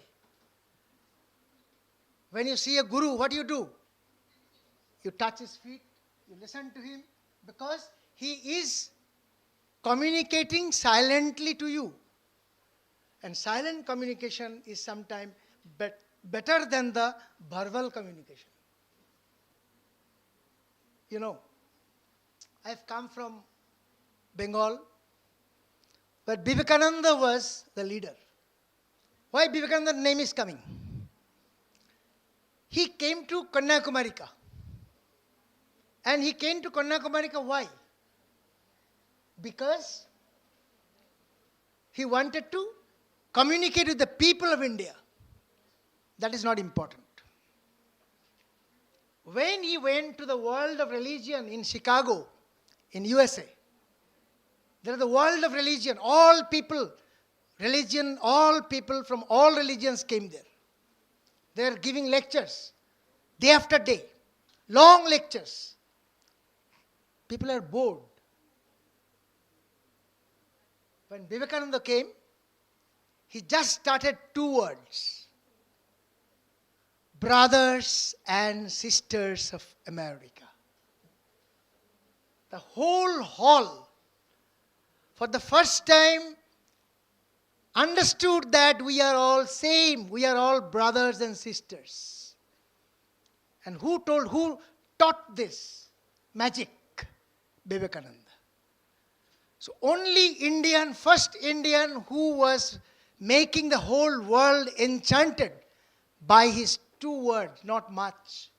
When you see a guru, what do? You touch his feet, you listen to him, because he is communicating silently to you. And silent communication is sometimes better than the verbal communication. You know, I have come from Bengal, where Vivekananda was the leader. Why Vivekananda's name is coming? He came to Kanyakumarika. And he came to Kanyakumarika, why? Because he wanted to communicate with the people of India. That is not important. When he went to the world of religion in Chicago, in USA, there is the world of religion. All people from all religions came there. They are giving lectures, day after day, long lectures. People are bored. When Vivekananda came, he just started 2 words. brothers and sisters of America. The whole hall, for the first time, understood that we are all same, we are all brothers and sisters. And who taught this magic? Vivekananda. So only first Indian who was making the whole world enchanted by his 2 words, not much.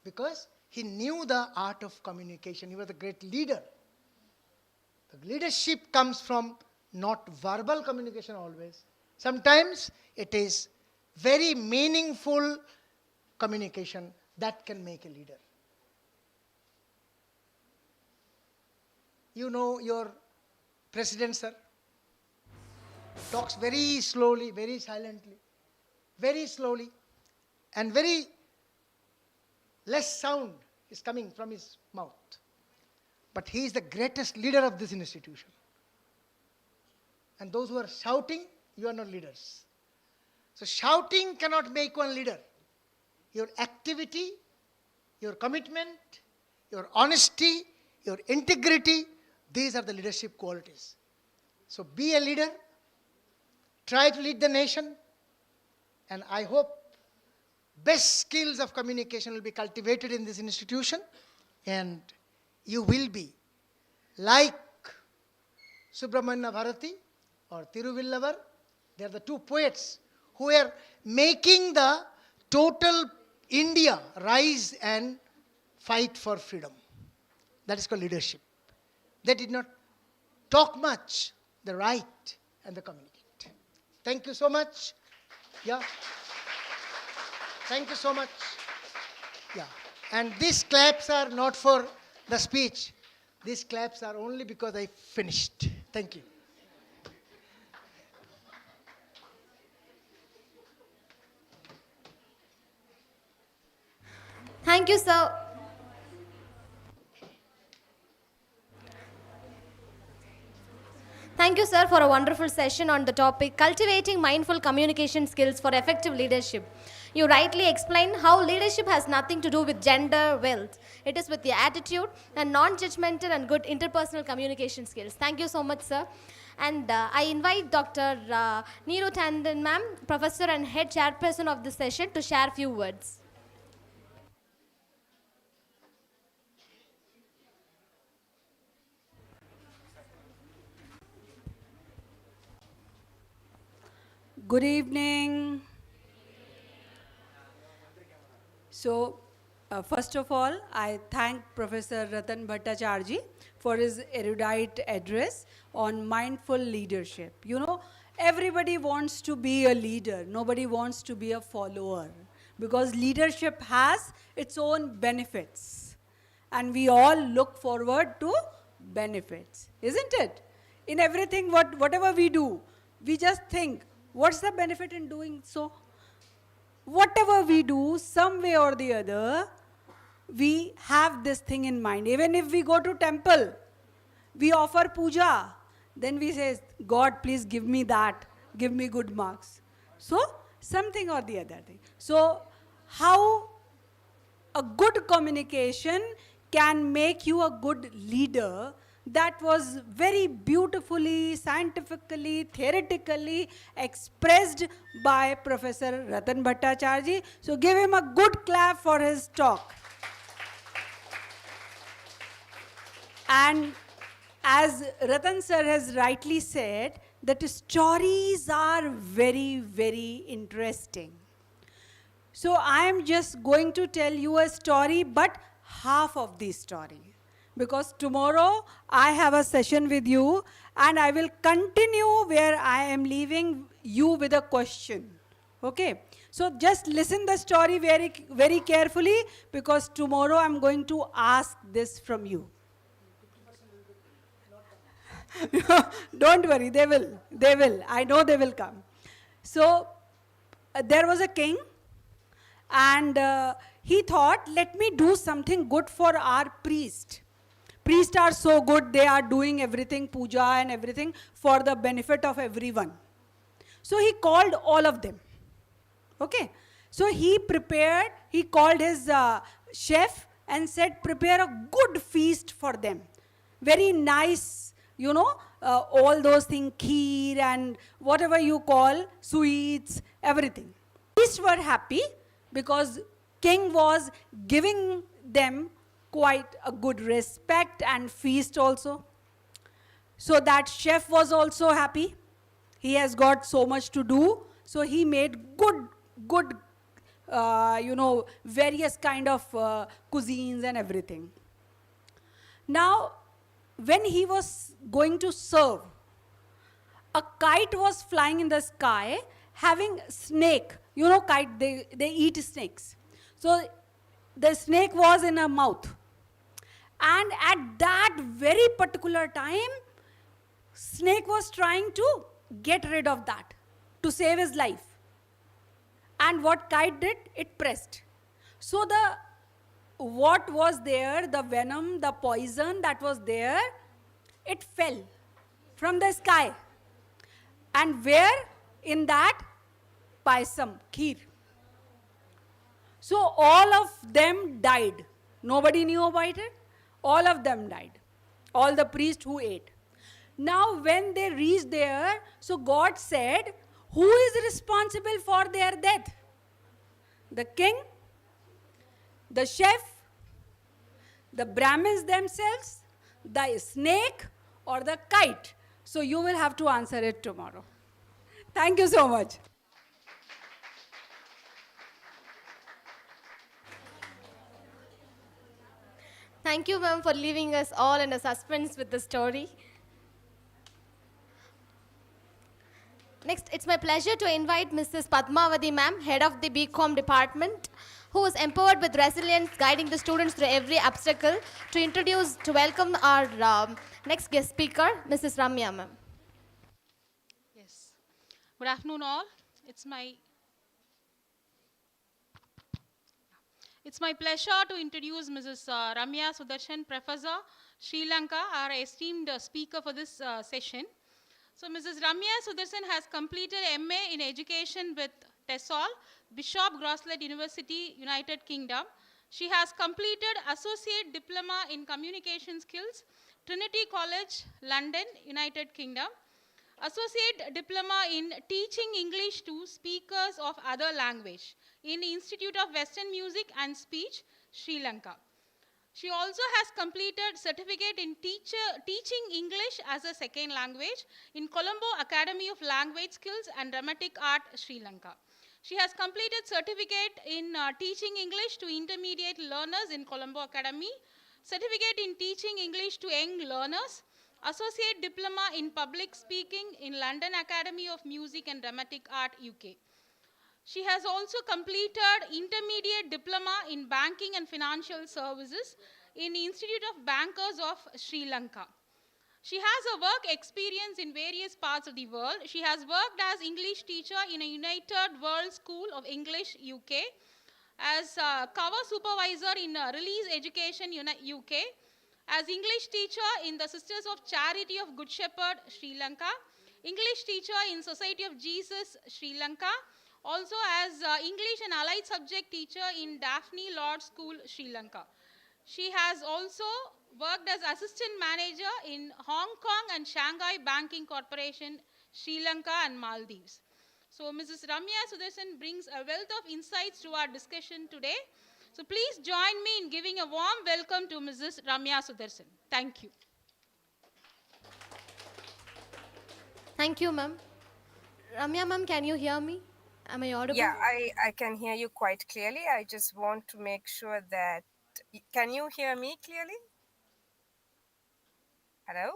Because he knew the art of communication. He was a great leader. The leadership comes from not verbal communication always. Sometimes it is very meaningful communication that can make a leader. You know your president, sir, talks very slowly, very silently, very slowly, and very less sound is coming from his mouth. But he is the greatest leader of this institution. And those who are shouting, you are not leaders. So shouting cannot make one leader. Your activity, your commitment, your honesty, your integrity, these are the leadership qualities. So be a leader, try to lead the nation, and I hope best skills of communication will be cultivated in this institution, and you will be like Subramanya Bharati or Tiruvillavar. They are the 2 poets who are making the total India rise and fight for freedom. That is called leadership. They did not talk much, they write and they communicate. Thank you so much. Yeah. Thank you so much. Yeah. And these claps are not for the speech. These claps are only because I finished. Thank you. Thank you, sir. Thank you, sir, for a wonderful session on the topic Cultivating Mindful Communication Skills for Effective Leadership. You rightly explained how leadership has nothing to do with gender, wealth. It is with the attitude and non-judgmental and good interpersonal communication skills. Thank you so much, sir. And I invite Dr. Neeru Tandon, ma'am, professor and head chairperson of this session, to share a few words. Good evening. So, first of all, I thank Professor Ratan Bhattacharya for his erudite address on mindful leadership. You know, everybody wants to be a leader. Nobody wants to be a follower, because leadership has its own benefits. And we all look forward to benefits, isn't it? In everything, whatever we do, we just think, what's the benefit in doing so? Whatever we do, some way or the other, we have this thing in mind. Even if we go to temple, we offer puja, then we say, God, please give me that, give me good marks. So, something or the other thing. So, how a good communication can make you a good leader, that was very beautifully, scientifically, theoretically expressed by Professor Ratan Bhattacharya. So give him a good clap for his talk. And as Ratan sir has rightly said, that stories are very, very interesting. So I am just going to tell you a story, but half of the story. Because tomorrow I have a session with you and I will continue where I am leaving you with a question. Okay? So just listen the story very, very carefully, because tomorrow I'm going to ask this from you. Don't worry, they will. They will. I know they will come. So there was a king, and he thought, let me do something good for our priest. Priests are so good, they are doing everything, puja and everything, for the benefit of everyone. So he called all of them. Okay? So he called his chef and said, prepare a good feast for them. Very nice, all those things, kheer and whatever you call, sweets, everything. Priests were happy because king was giving them quite a good respect and feast also. So that chef was also happy. He has got so much to do. So he made good, various kind of cuisines and everything. Now, when he was going to serve, a kite was flying in the sky having snake. You know, kite, they eat snakes. So the snake was in her mouth. And at that very particular time, snake was trying to get rid of that to save his life. And what kite did, it pressed. So what was there, the venom, the poison that was there, it fell from the sky. And where? In that paisam, kheer. So all of them died. Nobody knew about it. All of them died. All the priests who ate. Now when they reached there, so God said, who is responsible for their death? The king, the chef, the Brahmins themselves, the snake, or the kite? So you will have to answer it tomorrow. Thank you so much. Thank you, ma'am, for leaving us all in a suspense with the story. Next, it's my pleasure to invite Mrs. Padmavati, ma'am, head of the BCom department, who is empowered with resilience, guiding the students through every obstacle, to welcome our next guest speaker, Mrs. Ramya, ma'am. Yes. Good afternoon, all. It's my pleasure to introduce Mrs. Ramya Sudarshan, Professor, Sri Lanka, our esteemed speaker for this session. So, Mrs. Ramya Sudarshan has completed MA in Education with TESOL, Bishop Grosslett University, United Kingdom. She has completed Associate Diploma in Communication Skills, Trinity College, London, United Kingdom. Associate Diploma in Teaching English to Speakers of Other Language in Institute of Western Music and Speech, Sri Lanka. She also has completed Certificate in Teaching English as a Second Language in Colombo Academy of Language Skills and Dramatic Art, Sri Lanka. She has completed Certificate in Teaching English to Intermediate Learners in Colombo Academy, Certificate in Teaching English to Young Learners, Associate Diploma in Public Speaking in London Academy of Music and Dramatic Art, UK. She has also completed Intermediate Diploma in Banking and Financial Services in Institute of Bankers of Sri Lanka. She has a work experience in various parts of the world. She has worked as English teacher in a United World School of English, UK, as cover supervisor in Release Education, UK, as English teacher in the Sisters of Charity of Good Shepherd, Sri Lanka, English teacher in Society of Jesus, Sri Lanka, also as English and Allied Subject teacher in Daphne Lord School, Sri Lanka. She has also worked as assistant manager in Hong Kong and Shanghai Banking Corporation, Sri Lanka and Maldives. So Mrs. Ramya Sudarshan brings a wealth of insights to our discussion today. So please join me in giving a warm welcome to Mrs. Ramya Sudarshan. Thank you. Thank you, ma'am. Ramya, ma'am, can you hear me? Am I audible? Yeah, I can hear you quite clearly. I just want to make sure that. Can you hear me clearly? Hello?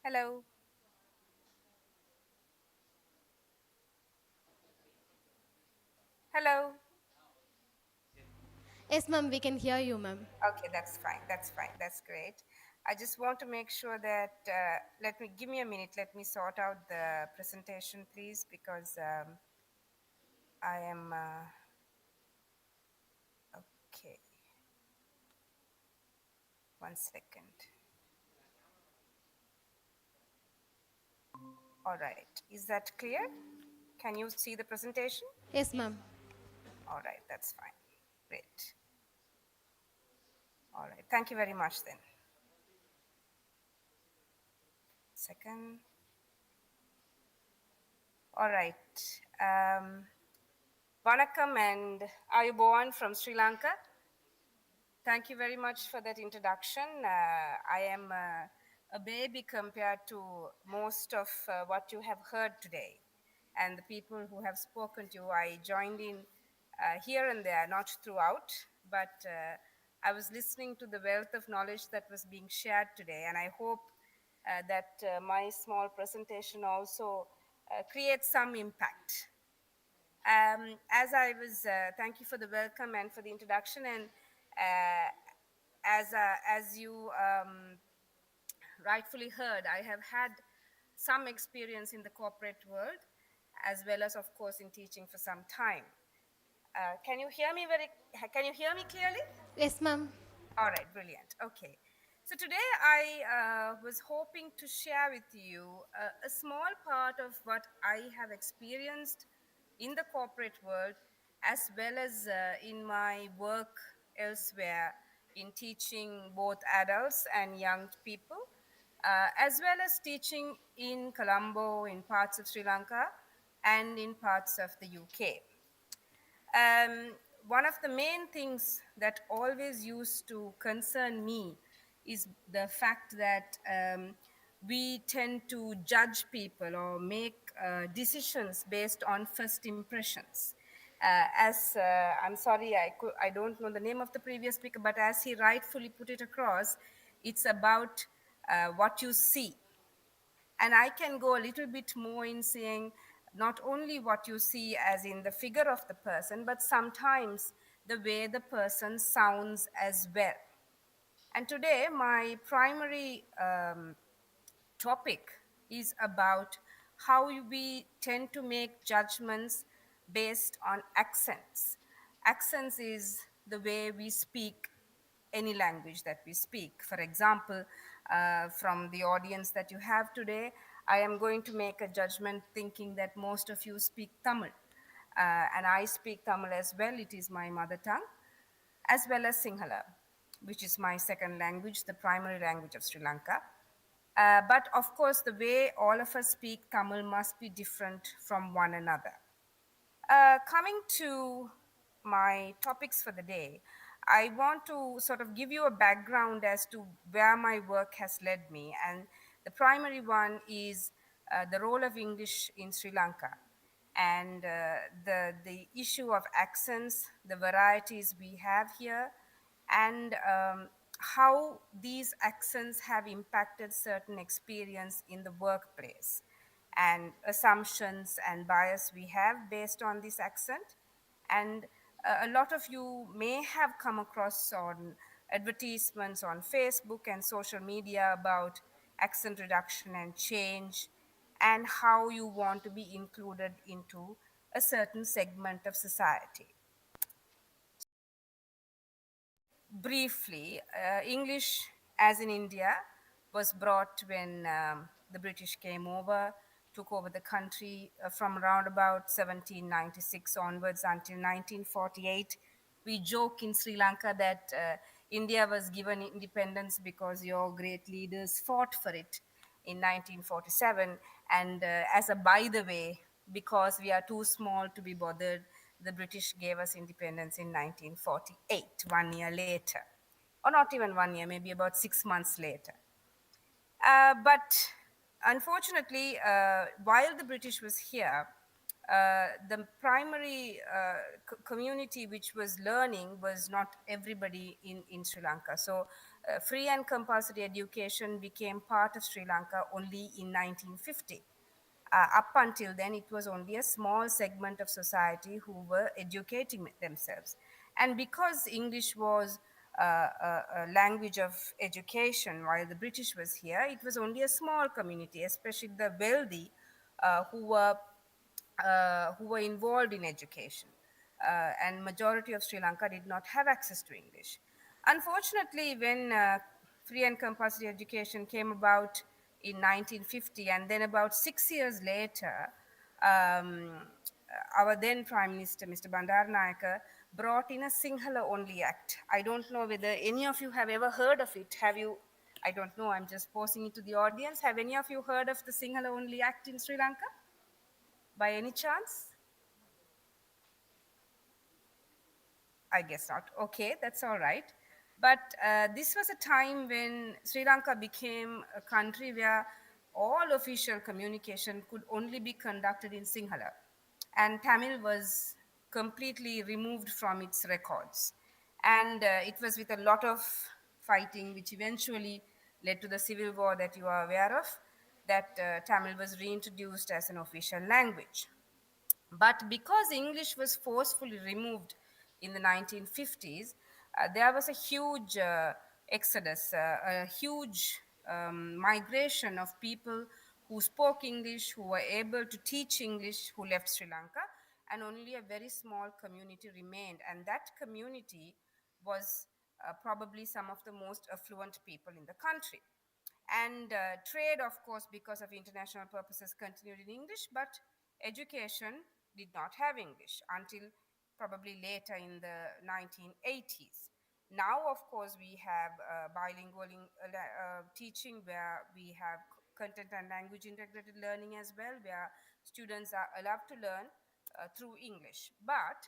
Hello? Hello? Yes, ma'am, we can hear you, ma'am. Okay, that's fine. That's fine. That's great. I just want to make sure that, give me a minute. Let me sort out the presentation, please, because I am, okay. One second. All right. Is that clear? Can you see the presentation? Yes, ma'am. All right, that's fine. Great. All right, thank you very much then. Second. All right. Vanakkam and Ayubowan from Sri Lanka. Thank you very much for that introduction. I am a baby compared to most of what you have heard today. And the people who have spoken to you, I joined in here and there, not throughout, but I was listening to the wealth of knowledge that was being shared today. And I hope that my small presentation also creates some impact. Thank you for the welcome and for the introduction. And as you rightfully heard, I have had some experience in the corporate world, as well as, of course, in teaching for some time. Can you hear me clearly? Yes, ma'am. All right, brilliant. Okay. So today I was hoping to share with you a small part of what I have experienced in the corporate world, as well as in my work elsewhere in teaching both adults and young people, as well as teaching in Colombo, in parts of Sri Lanka, and in parts of the UK. Um, One of the main things that always used to concern me is the fact that we tend to judge people or make decisions based on first impressions. I'm sorry, I don't know the name of the previous speaker, but as he rightfully put it across, it's about what you see. And I can go a little bit more in saying not only what you see as in the figure of the person, but sometimes the way the person sounds as well. And today, my primary topic is about how we tend to make judgments based on accents. Accents is the way we speak any language that we speak. For example, from the audience that you have today, I am going to make a judgment thinking that most of you speak Tamil. And I speak Tamil as well, it is my mother tongue, as well as Sinhala, which is my second language, the primary language of Sri Lanka. But of course, the way all of us speak Tamil must be different from one another. Coming to my topics for the day, I want to sort of give you a background as to where my work has led me. And the primary one is the role of English in Sri Lanka and the issue of accents, the varieties we have here, and how these accents have impacted certain experience in the workplace and assumptions and bias we have based on this accent. And a lot of you may have come across on advertisements on Facebook and social media about accent reduction and change and how you want to be included into a certain segment of society. Briefly, English, as in India, was brought when the British came over, took over the country from around about 1796 onwards until 1948. We joke in Sri Lanka that India was given independence because your great leaders fought for it in 1947. And as a by the way, because we are too small to be bothered, the British gave us independence in 1948, 1 year later. Or not even 1 year, maybe about 6 months later. But unfortunately, while the British was here, the primary community which was learning was not everybody in Sri Lanka. So free and compulsory education became part of Sri Lanka only in 1950. Up until then, it was only a small segment of society who were educating themselves. And because English was a language of education while the British was here, it was only a small community, especially the wealthy who were involved in education. And majority of Sri Lanka did not have access to English. Unfortunately, when free and compulsory education came about in 1950, and then about 6 years later, our then Prime Minister, Mr. Bandaranaike, brought in a Sinhala only act. I don't know whether any of you have ever heard of it. Have you? I don't know, I'm just posing it to the audience. Have any of you heard of the Sinhala only act in Sri Lanka? By any chance? I guess not. Okay, that's all right. But this was a time when Sri Lanka became a country where all official communication could only be conducted in Sinhala, and Tamil was completely removed from its records. And it was with a lot of fighting, which eventually led to the civil war that you are aware of, that Tamil was reintroduced as an official language. But because English was forcefully removed in the 1950s, there was a huge exodus, a huge migration of people who spoke English, who were able to teach English, who left Sri Lanka, and only a very small community remained. And that community was probably some of the most affluent people in the country. And trade, of course, because of international purposes, continued in English, but education did not have English until probably later in the 1980s. Now, of course, we have bilingual teaching where we have content and language integrated learning as well, where students are allowed to learn through English. But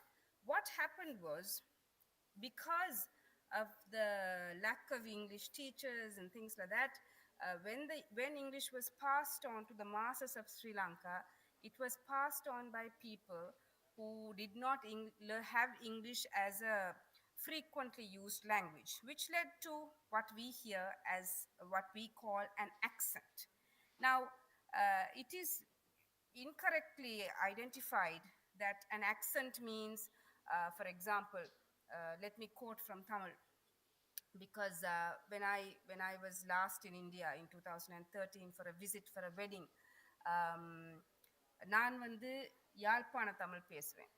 what happened was, because of the lack of English teachers and things like that, when English was passed on to the masses of Sri Lanka, it was passed on by people who did not have English as a frequently used language, which led to what we hear as what we call an accent. Now, it is incorrectly identified that an accent means, for example, let me quote from Tamil, because when I was last in India in 2013 for a visit for a wedding, நான் வந்து யாழ்ப்பாண தமிழ் பேசுவேன்.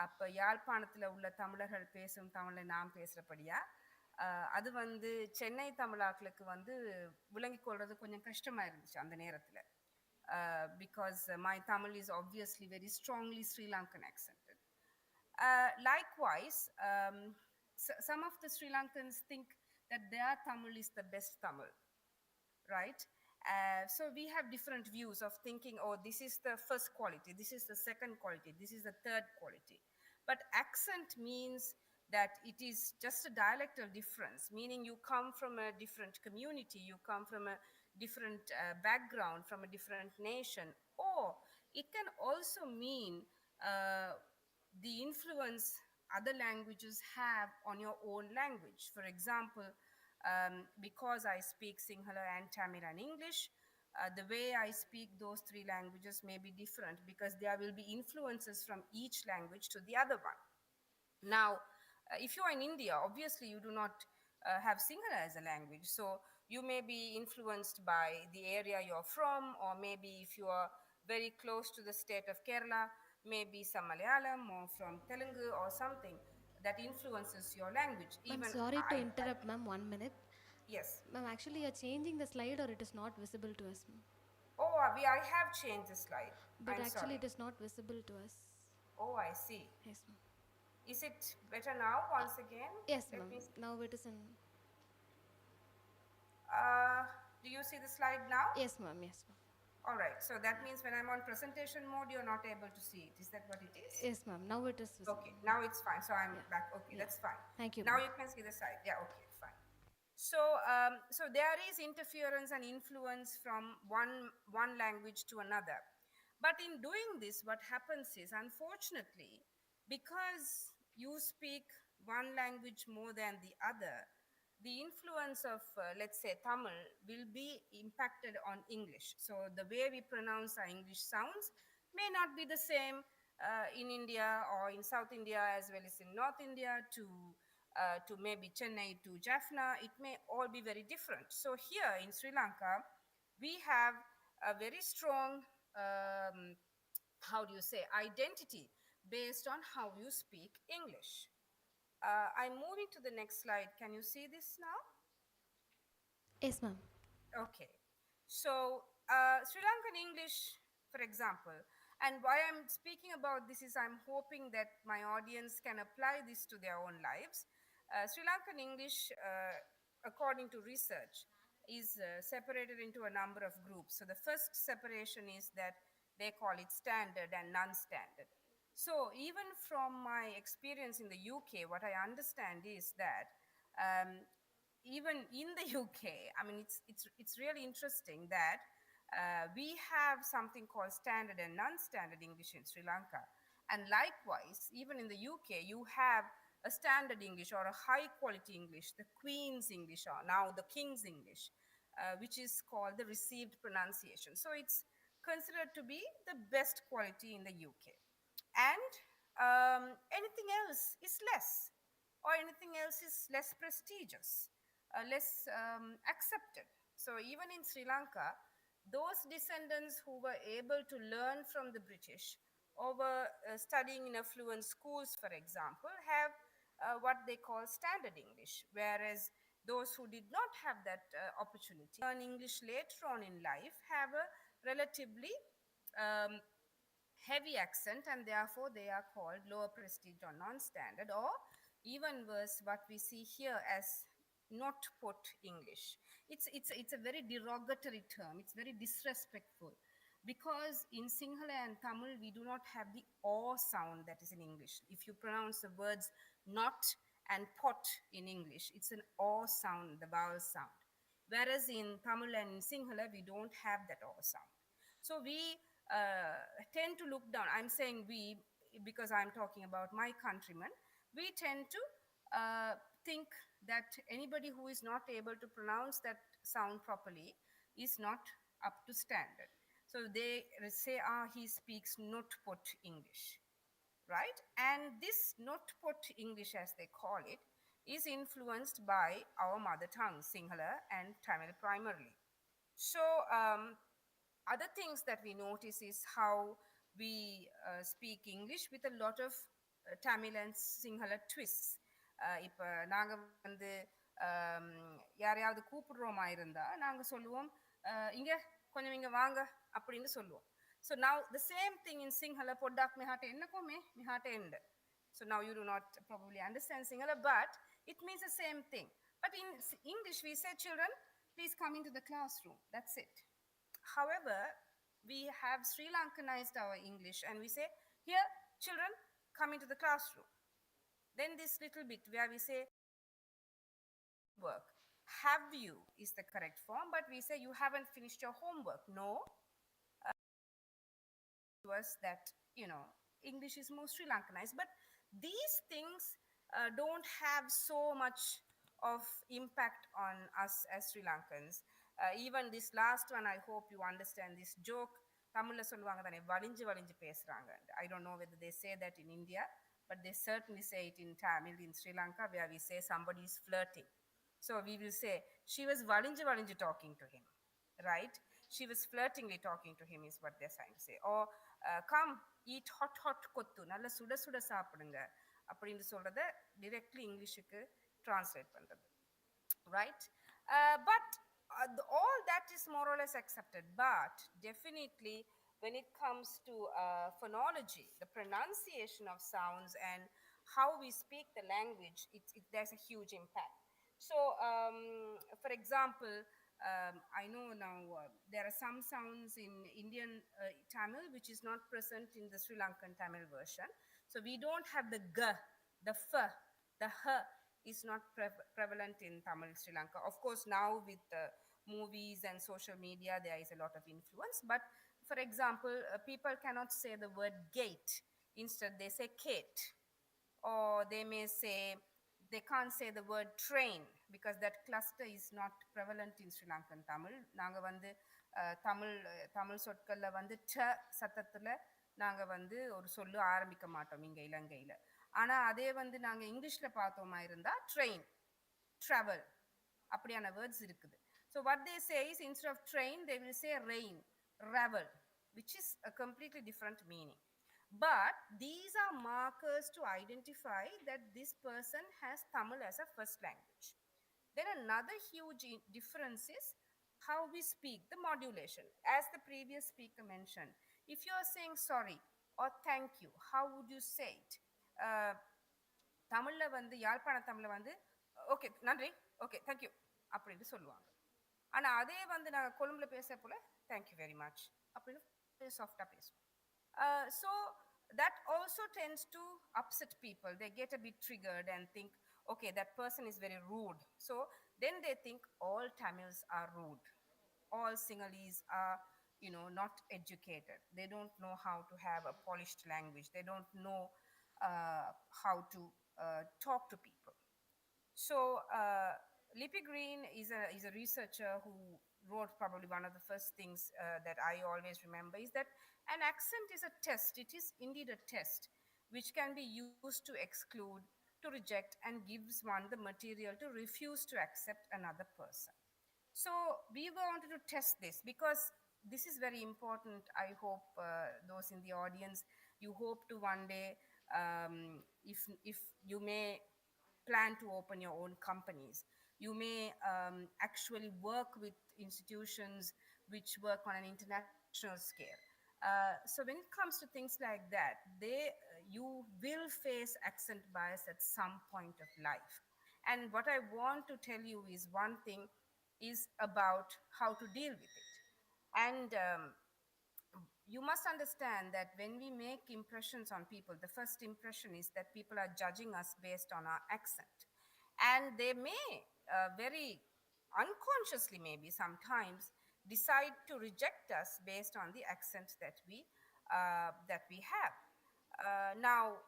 அப்போ யாழ்ப்பாணத்தில் உள்ள தமிழர்கள் பேசும் தமிழை நான் பேசுகிறபடியா அது வந்து சென்னை தமிழாக்களுக்கு வந்து விளங்கிக் கொள்வது கொஞ்சம் கஷ்டமாக இருந்துச்சு அந்த நேரத்தில். Because my Tamil is obviously very strongly Sri Lankan accented. Likewise, some of the Sri Lankans think that their Tamil is the best Tamil, right? So we have different views of thinking, oh, this is the first quality, this is the second quality, this is the third quality. But accent means that it is just a dialectal difference, meaning you come from a different community, you come from a different background, from a different nation, or it can also mean the influence other languages have on your own language. For example, because I speak Sinhala and Tamil and English, the way I speak those three languages may be different because there will be influences from each language to the other one. Now, if you are in India, obviously you do not have Sinhala as a language. So you may be influenced by the area you're from, or maybe if you are very close to the state of Kerala, maybe some Malayalam or from Telugu or something that influences your language. I'm Even sorry to interrupt, ma'am. 1 minute. yes. Ma'am, actually, you're changing the slide or it is not visible to us, ma'am. Oh, I have changed the slide. But I'm actually, sorry. it is not visible to us. Oh, I see. Yes, ma'am. Is it better now once again? Yes, Let ma'am. me see. Now it is in. Uh, do you see the slide now? Yes, ma'am. Yes, ma'am. All right. So that means when I'm on presentation mode, you're not able to see it. Is that what it is? Yes, ma'am. Now it is visible. Okay. Now it's fine. So I'm Yeah. back. Okay. Yeah. That's fine. Thank you, Now ma'am. you can see the slide. Yeah. Okay. Fine. So, so there is interference and influence from one language to another. But in doing this, what happens is, unfortunately, because you speak one language more than the other, the influence of, let's say, Tamil will be impacted on English. So the way we pronounce our English sounds may not be the same in India or in South India as well as in North India to maybe Chennai to Jaffna. It may all be very different. So here in Sri Lanka, we have a very strong, how do you say, identity based on how you speak English. I'm moving to the next slide. Can you see this now? Yes, ma'am. Okay. So, Sri Lankan English, for example, And why I'm speaking about this is I'm hoping that my audience can apply this to their own lives. Sri Lankan English, according to research, is separated into a number of groups. So the first separation is that they call it standard and non-standard. So even from my experience in the UK, what I understand is that um, even in the UK, I mean, it's really interesting that we have something called standard and non-standard English in Sri Lanka. And likewise, even in the UK, you have a standard English or a high quality English, the Queen's English or now the King's English, which is called the received pronunciation. So it's considered to be the best quality in the UK. And anything else is less, or anything else is less prestigious, less accepted. So even in Sri Lanka, those descendants who were able to learn from the British or were studying in affluent schools, for example, have what they call standard English, whereas those who did not have that opportunity learn English later on in life have a relatively um, heavy accent, and therefore they are called lower prestige or non-standard, or even worse, what we see here as not put English. It's a very derogatory term. It's very disrespectful because in Sinhala and Tamil we do not have the o sound that is in English. If you pronounce the words not and pot in English, it's an o sound, the vowel sound. Whereas in Tamil and Sinhala we don't have that o sound. So we tend to look down. I'm saying we because I'm talking about my countrymen. We tend to think that anybody who is not able to pronounce that sound properly is not up to standard. So they say, he speaks not put English, right? And this not put English, as they call it, is influenced by our mother tongue, Sinhala and Tamil primarily. So other things that we notice is how we speak English with a lot of Tamil and Sinhala twists. இப்போ நாங்கள் வந்து யாரையாவது கூப்பிடுறோமா இருந்தால் நாங்கள் சொல்லுவோம் இங்கே கொஞ்சம் இங்கே வாங்க அப்படின்னு சொல்லுவோம். So now the same thing in Sinhala, poddak mihate ennakome mihate end. So now you do not probably understand Sinhala, but it means the same thing. But in English we say, children, please come into the classroom. That's it. However, we have Sri Lankanized our English and we say, here, children, come into the classroom. Then this little bit where we say, work. Have you is the correct form, but we say you haven't finished your homework. No. Was that, English is more Sri Lankanized. But these things don't have so much of impact on us as Sri Lankans. Even this last one, I hope you understand this joke. Tamilla சொல்லுவாங்க தானே வலிஞ்சு வலிஞ்சு பேசுறாங்க. I don't know whether they say that in India, but they certainly say it in Tamil in Sri Lanka, where we say somebody is flirting. So we will say, she was valinju valinju talking to him, right? She was flirtingly talking to him is what they're trying to say. Or come, eat hot hot kottu, nalla suda suda சாப்பிடுங்க அப்படின்னு சொல்றத directly இங்கிலீஷுக்கு translate பண்றது. Right? But all that is more or less accepted. But definitely, when it comes to phonology, the pronunciation of sounds and how we speak the language, there's a huge impact. So, for example, I know now there are some sounds in Indian Tamil which is not present in the Sri Lankan Tamil version. So we don't have the g, the f, the h is not prevalent in Tamil Sri Lanka. Of course, now with movies and social media, there is a lot of influence. But for example, people cannot say the word gate. Instead, they say Kate. Or they may say, they can't say the word train because that cluster is not prevalent in Sri Lankan Tamil. நாங்கள் வந்து தமிழ் சொற்களில் வந்து ட சத்தத்தில் நாங்கள் வந்து ஒரு சொல்லு ஆரம்பிக்க மாட்டோம் இங்கே இலங்கையில். ஆனால் அதே வந்து நாங்கள் இங்கிலீஷில் பார்த்தோமா இருந்தால் ட்ரெயின், ட்ராவல் அப்படியான வேர்ட்ஸ் இருக்குது. So what they say is, instead of train, they will say rain, ravel, which is a completely different meaning. But these are markers to identify that this person has Tamil as a first language. Then another huge difference is how we speak, the modulation. As the previous speaker mentioned, if you are saying sorry or thank you, how would you say it? Uh, தமிழ்ல வந்து யாழ்ப்பாண தமிழ்ல வந்து okay நன்றி okay thank you அப்படின்னு சொல்லுவாங்க. ஆனா அதே வந்து நான் கொழும்புல பேச போல தேங்க்யூ வெரி மச் அப்படின்னு சாஃப்டா பேசுவோம். So that also tends to upset people. They get a bit triggered and think, okay, that person is very rude. So then they think all Tamils are rude. All Sinhalese are, not educated. They don't know how to have a polished language. They don't know how to talk to people. So Lippy Green is a researcher who wrote probably one of the first things that I always remember is that an accent is a test. It is indeed a test which can be used to exclude, to reject, and gives one the material to refuse to accept another person. So we wanted to test this because this is very important. I hope those in the audience, you hope to one day, if you may plan to open your own companies. You may actually work with institutions which work on an international scale. So when it comes to things like that, you will face accent bias at some point of life. And what I want to tell you is one thing is about how to deal with it. And you must understand that when we make impressions on people, the first impression is that people are judging us based on our accent. And they may very unconsciously, maybe sometimes, decide to reject us based on the accent that we have. Now,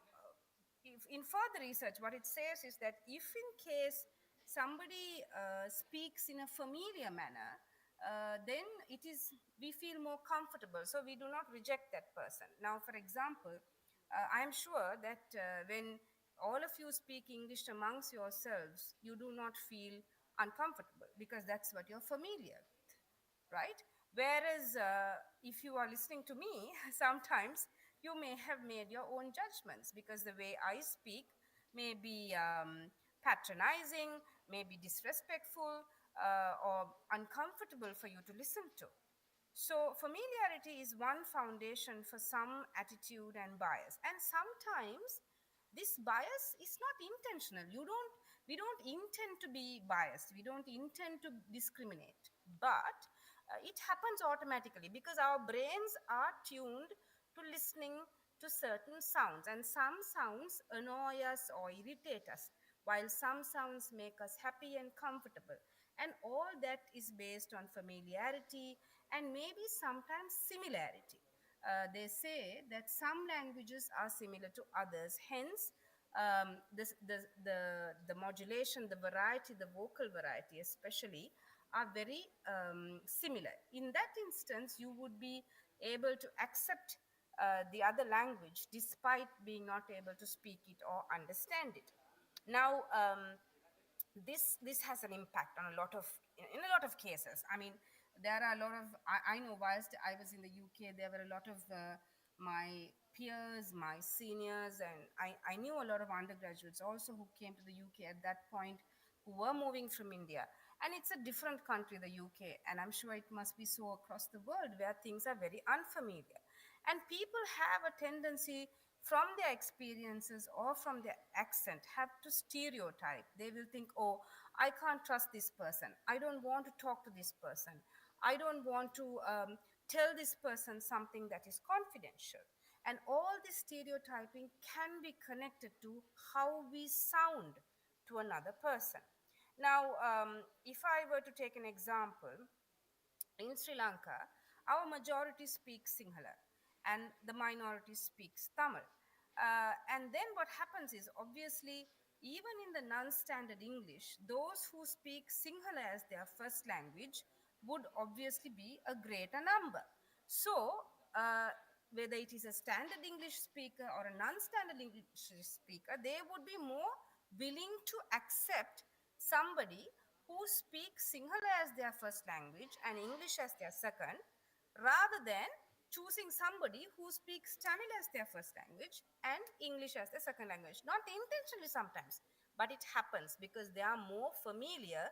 if in further research, what it says is that if in case somebody speaks in a familiar manner, then it is we feel more comfortable, so we do not reject that person. Now, for example, I am sure that when all of you speak English amongst yourselves, you do not feel uncomfortable because that's what you're familiar with, right? Whereas if you are listening to me, sometimes you may have made your own judgments because the way I speak may be patronizing, may be disrespectful, or uncomfortable for you to listen to. So, familiarity is one foundation for some attitude and bias. And sometimes this bias is not intentional. We don't intend to be biased. We don't intend to discriminate. But it happens automatically because our brains are tuned to listening to certain sounds. And some sounds annoy us or irritate us, while some sounds make us happy and comfortable. And all that is based on familiarity and maybe sometimes similarity. They say that some languages are similar to others, hence, the modulation, the variety, the vocal variety, especially, are very similar. In that instance, you would be able to accept the other language despite being not able to speak it or understand it. Now, this has an impact on a lot of in a lot of cases. I mean, there are a lot of I know whilst I was in the UK, there were a lot of my peers, my seniors, and I knew a lot of undergraduates also who came to the UK at that point, who were moving from India. And it's a different country, the UK, and I'm sure it must be so across the world where things are very unfamiliar. And people have a tendency from their experiences or from their accent have to stereotype. They will think, oh, I can't trust this person. I don't want to talk to this person. I don't want to tell this person something that is confidential. And all this stereotyping can be connected to how we sound to another person. Now, if I were to take an example, in Sri Lanka, our majority speaks Sinhala and the minority speaks Tamil. And then what happens is obviously, even in the non standard English, those who speak Sinhala as their first language would obviously be a greater number. So, whether it is a standard English speaker or a non standard English speaker, they would be more willing to accept somebody who speaks Sinhala as their first language and English as their second, rather than choosing somebody who speaks Tamil as their first language and English as their second language. Not intentionally sometimes, but it happens because they are more familiar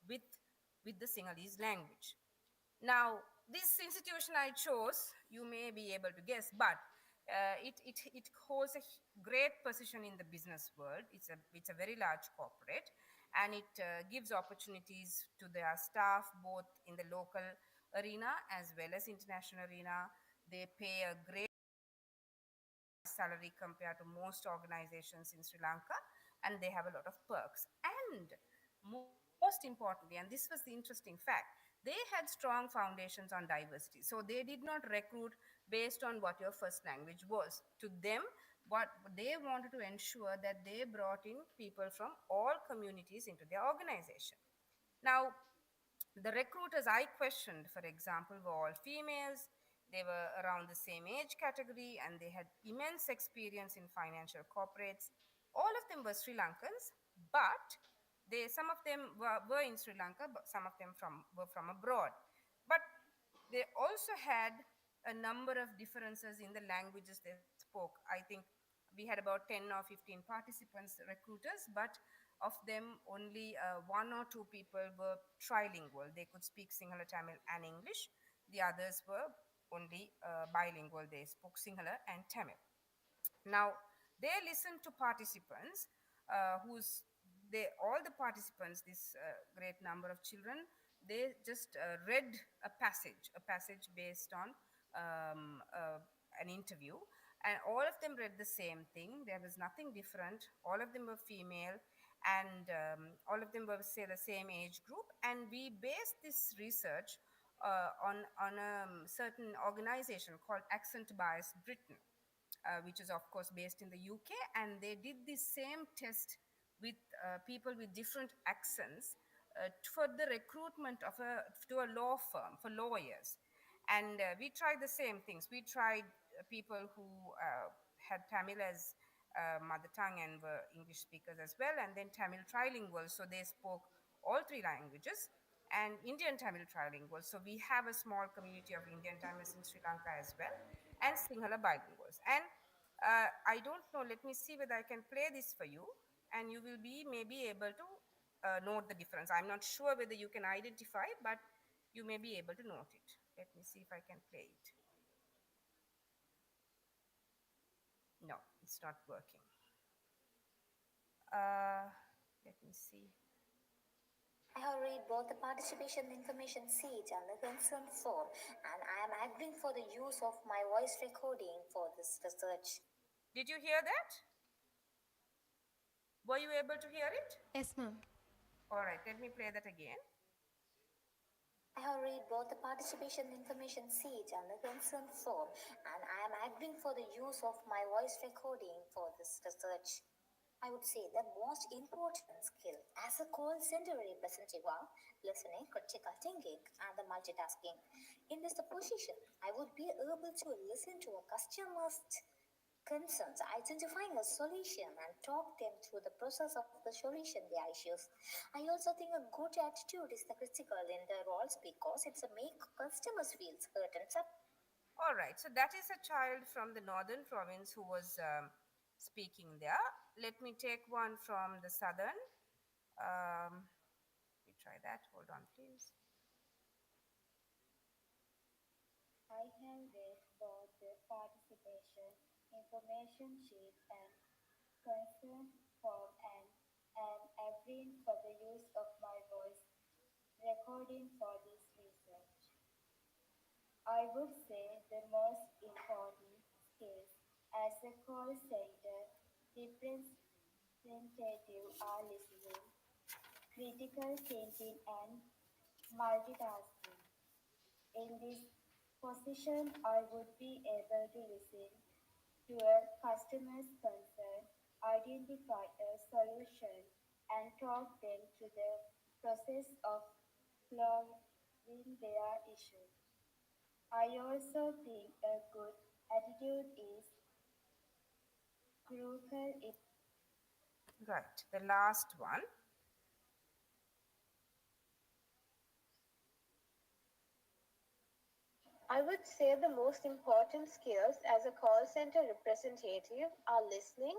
with, with the Sinhalese language. Now, this institution I chose, you may be able to guess, but it holds a great position in the business world. It's a very large corporate, and it gives opportunities to their staff both in the local arena as well as international arena. They pay a great salary compared to most organizations in Sri Lanka, and they have a lot of perks. And most importantly, and this was the interesting fact, they had strong foundations on diversity. So they did not recruit based on what your first language was. To them, what they wanted to ensure that they brought in people from all communities into their organization. Now, the recruiters I questioned, for example, were all females. They were around the same age category and they had immense experience in financial corporates. All of them were Sri Lankans, but some of them were in Sri Lanka, but some of them were from abroad. But they also had a number of differences in the languages they spoke. I think we had about 10 or 15 participants, recruiters, but of them only one or two people were trilingual. They could speak Sinhala, Tamil, and English. The others were only bilingual. They spoke Sinhala and Tamil. Now, they listened to participants whose they all the participants, this great number of children, they just read a passage based on an interview, and all of them read the same thing. There was nothing different. All of them were female, and all of them were, say, the same age group. And we based this research on a certain organization called Accent Bias Britain, which is of course based in the UK, and they did the same test with people with different accents for the recruitment of to a law firm for lawyers. And we tried the same things. We tried people who had Tamil as mother tongue and were English speakers as well, and then Tamil trilingual, so they spoke all three languages, and Indian Tamil trilingual. So we have a small community of Indian Tamils in Sri Lanka as well, and Sinhala bilinguals. And I don't know, let me see whether I can play this for you, and you will be maybe able to note the difference. I'm not sure whether you can identify, but you may be able to note it. Let me see if I can play it. No, it's not working. Let me see. I have read both the participation information sheet and the consent form, and I am agreeing for the use of my voice recording for this research. Did you hear that? Were you able to hear it? Yes, ma'am. All right, let me play that again. I have read both the participation information sheet and the consent form, and I am agreeing for the use of my voice recording for this research. I would say the most important skill as a call center representative are listening, critical thinking, and the multitasking. In this position, I would be able to listen to a customer's concerns, identifying a solution and talk them through the process of the solution their issues. I also think a good attitude is the critical in the roles because it's a make customers feel heard and All right, so that is a child from the northern province who was speaking there. Let me take one from the southern. Let me try that. Hold on, please. I have read both the participation information sheet and consent form and am agreeing for the use of my voice recording for this research. I would say the most important skills as a call center representative are listening, critical thinking, and multitasking. In this position, I would be able to listen to a customer's concern, identify a solution, and talk them through the process of solving their issue. I also think a good attitude is crucial in Right, the last one. I would say the most important skills as a call center representative are listening,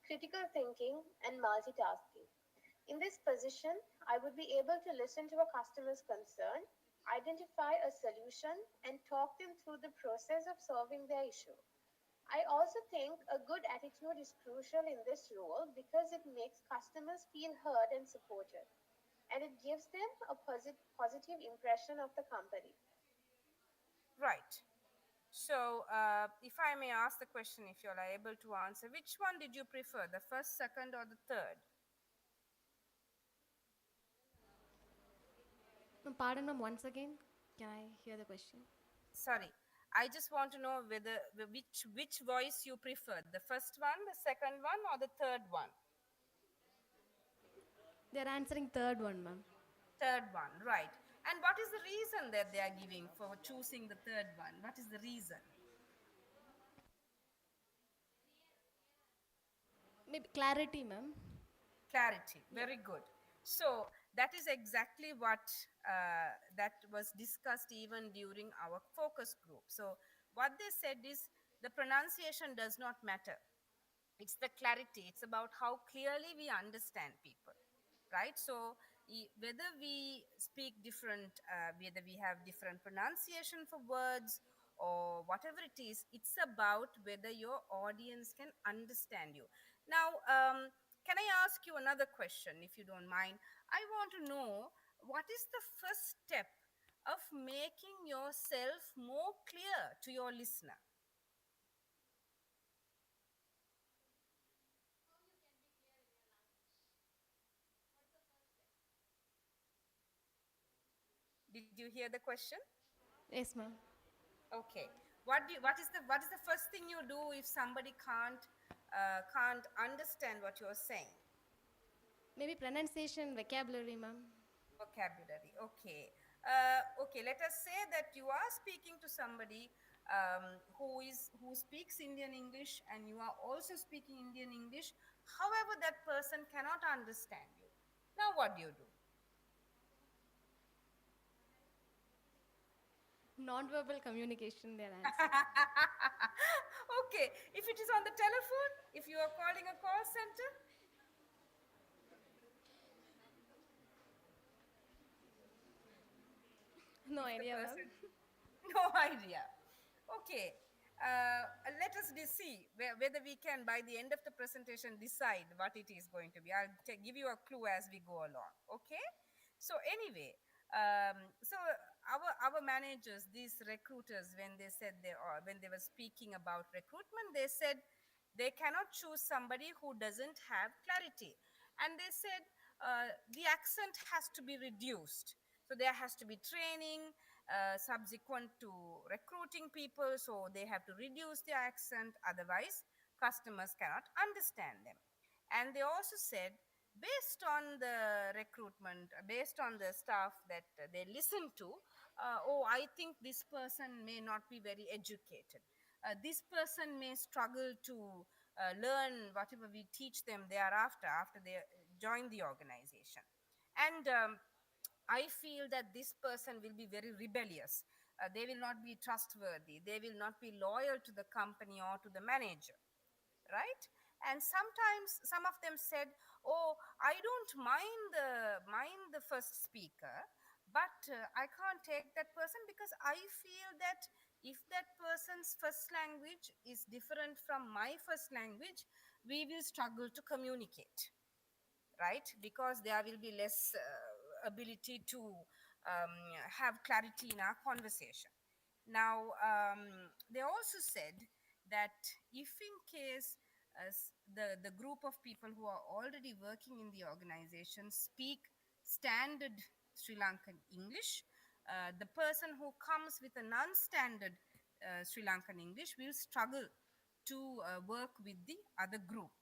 critical thinking, and multitasking. In this position, I would be able to listen to a customer's concern, identify a solution, and talk them through the process of solving their issue. I also think a good attitude is crucial in this role because it makes customers feel heard and supported, and it gives them a positive impression of the company. Right. So, if I may ask the question, if you're able to answer, which one did you prefer, the first, second, or the third? Pardon, ma'am, once again. Can I hear the question? Sorry, I just want to know whether which voice you prefer, the first one, the second one, or the third one. They're answering third one, ma'am. Third one, right. And what is the reason that they are giving for choosing the third one? What is the reason? Maybe clarity, ma'am. Clarity. Yeah. Very good. So that is exactly what that was discussed even during our focus group. So what they said is the pronunciation does not matter. It's the clarity. It's about how clearly we understand people, right? So whether we speak different, whether we have different pronunciation for words or whatever it is, it's about whether your audience can understand you. Now, can I ask you another question, if you don't mind? I want to know, what is the first step of making yourself more clear to your listener? Did you hear the question? Yes, ma'am. Okay. What is the first thing you do if somebody can't understand what you're saying? Maybe pronunciation, vocabulary, ma'am. Vocabulary. Okay. Okay. Let us say that you are speaking to somebody who speaks Indian English, and you are also speaking Indian English. However, that person cannot understand you. Now, what do you do? Non-verbal communication, they're answering. Okay. If it is on the telephone, if you are calling a call center, No if the idea, ma'am. person no idea. Okay. Let us see whether we can, by the end of the presentation, decide what it is going to be. I'll give you a clue as we go along. Okay. So anyway, so our managers, these recruiters, when they said when they were speaking about recruitment, they said they cannot choose somebody who doesn't have clarity, and they said the accent has to be reduced. So there has to be training subsequent to recruiting people, so they have to reduce their accent, otherwise customers cannot understand them. And they also said, based on the recruitment, based on the staff that they listen to, oh, I think this person may not be very educated. This person may struggle to learn whatever we teach them thereafter, after they join the organization. And I feel that this person will be very rebellious. They will not be trustworthy. They will not be loyal to the company or to the manager, right? And sometimes some of them said, oh, I don't mind the first speaker, but I can't take that person because I feel that if that person's first language is different from my first language, we will struggle to communicate, right? Because there will be less ability to have clarity in our conversation. Now, they also said that if in case the group of people who are already working in the organization speak standard Sri Lankan English, the person who comes with a non-standard Sri Lankan English will struggle to work with the other group,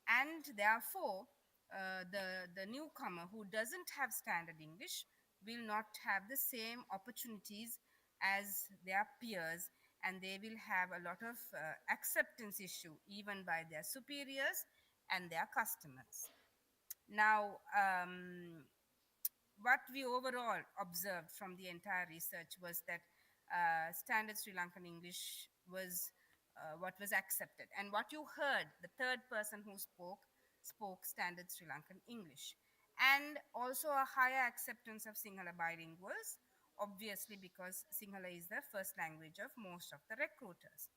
and therefore the newcomer who doesn't have standard English will not have the same opportunities as their peers, and they will have a lot of acceptance issue even by their superiors and their customers. Now, what we overall observed from the entire research was that standard Sri Lankan English was what was accepted. And what you heard, the third person who spoke standard Sri Lankan English. And also a higher acceptance of Sinhala bilinguals, obviously because Sinhala is the first language of most of the recruiters.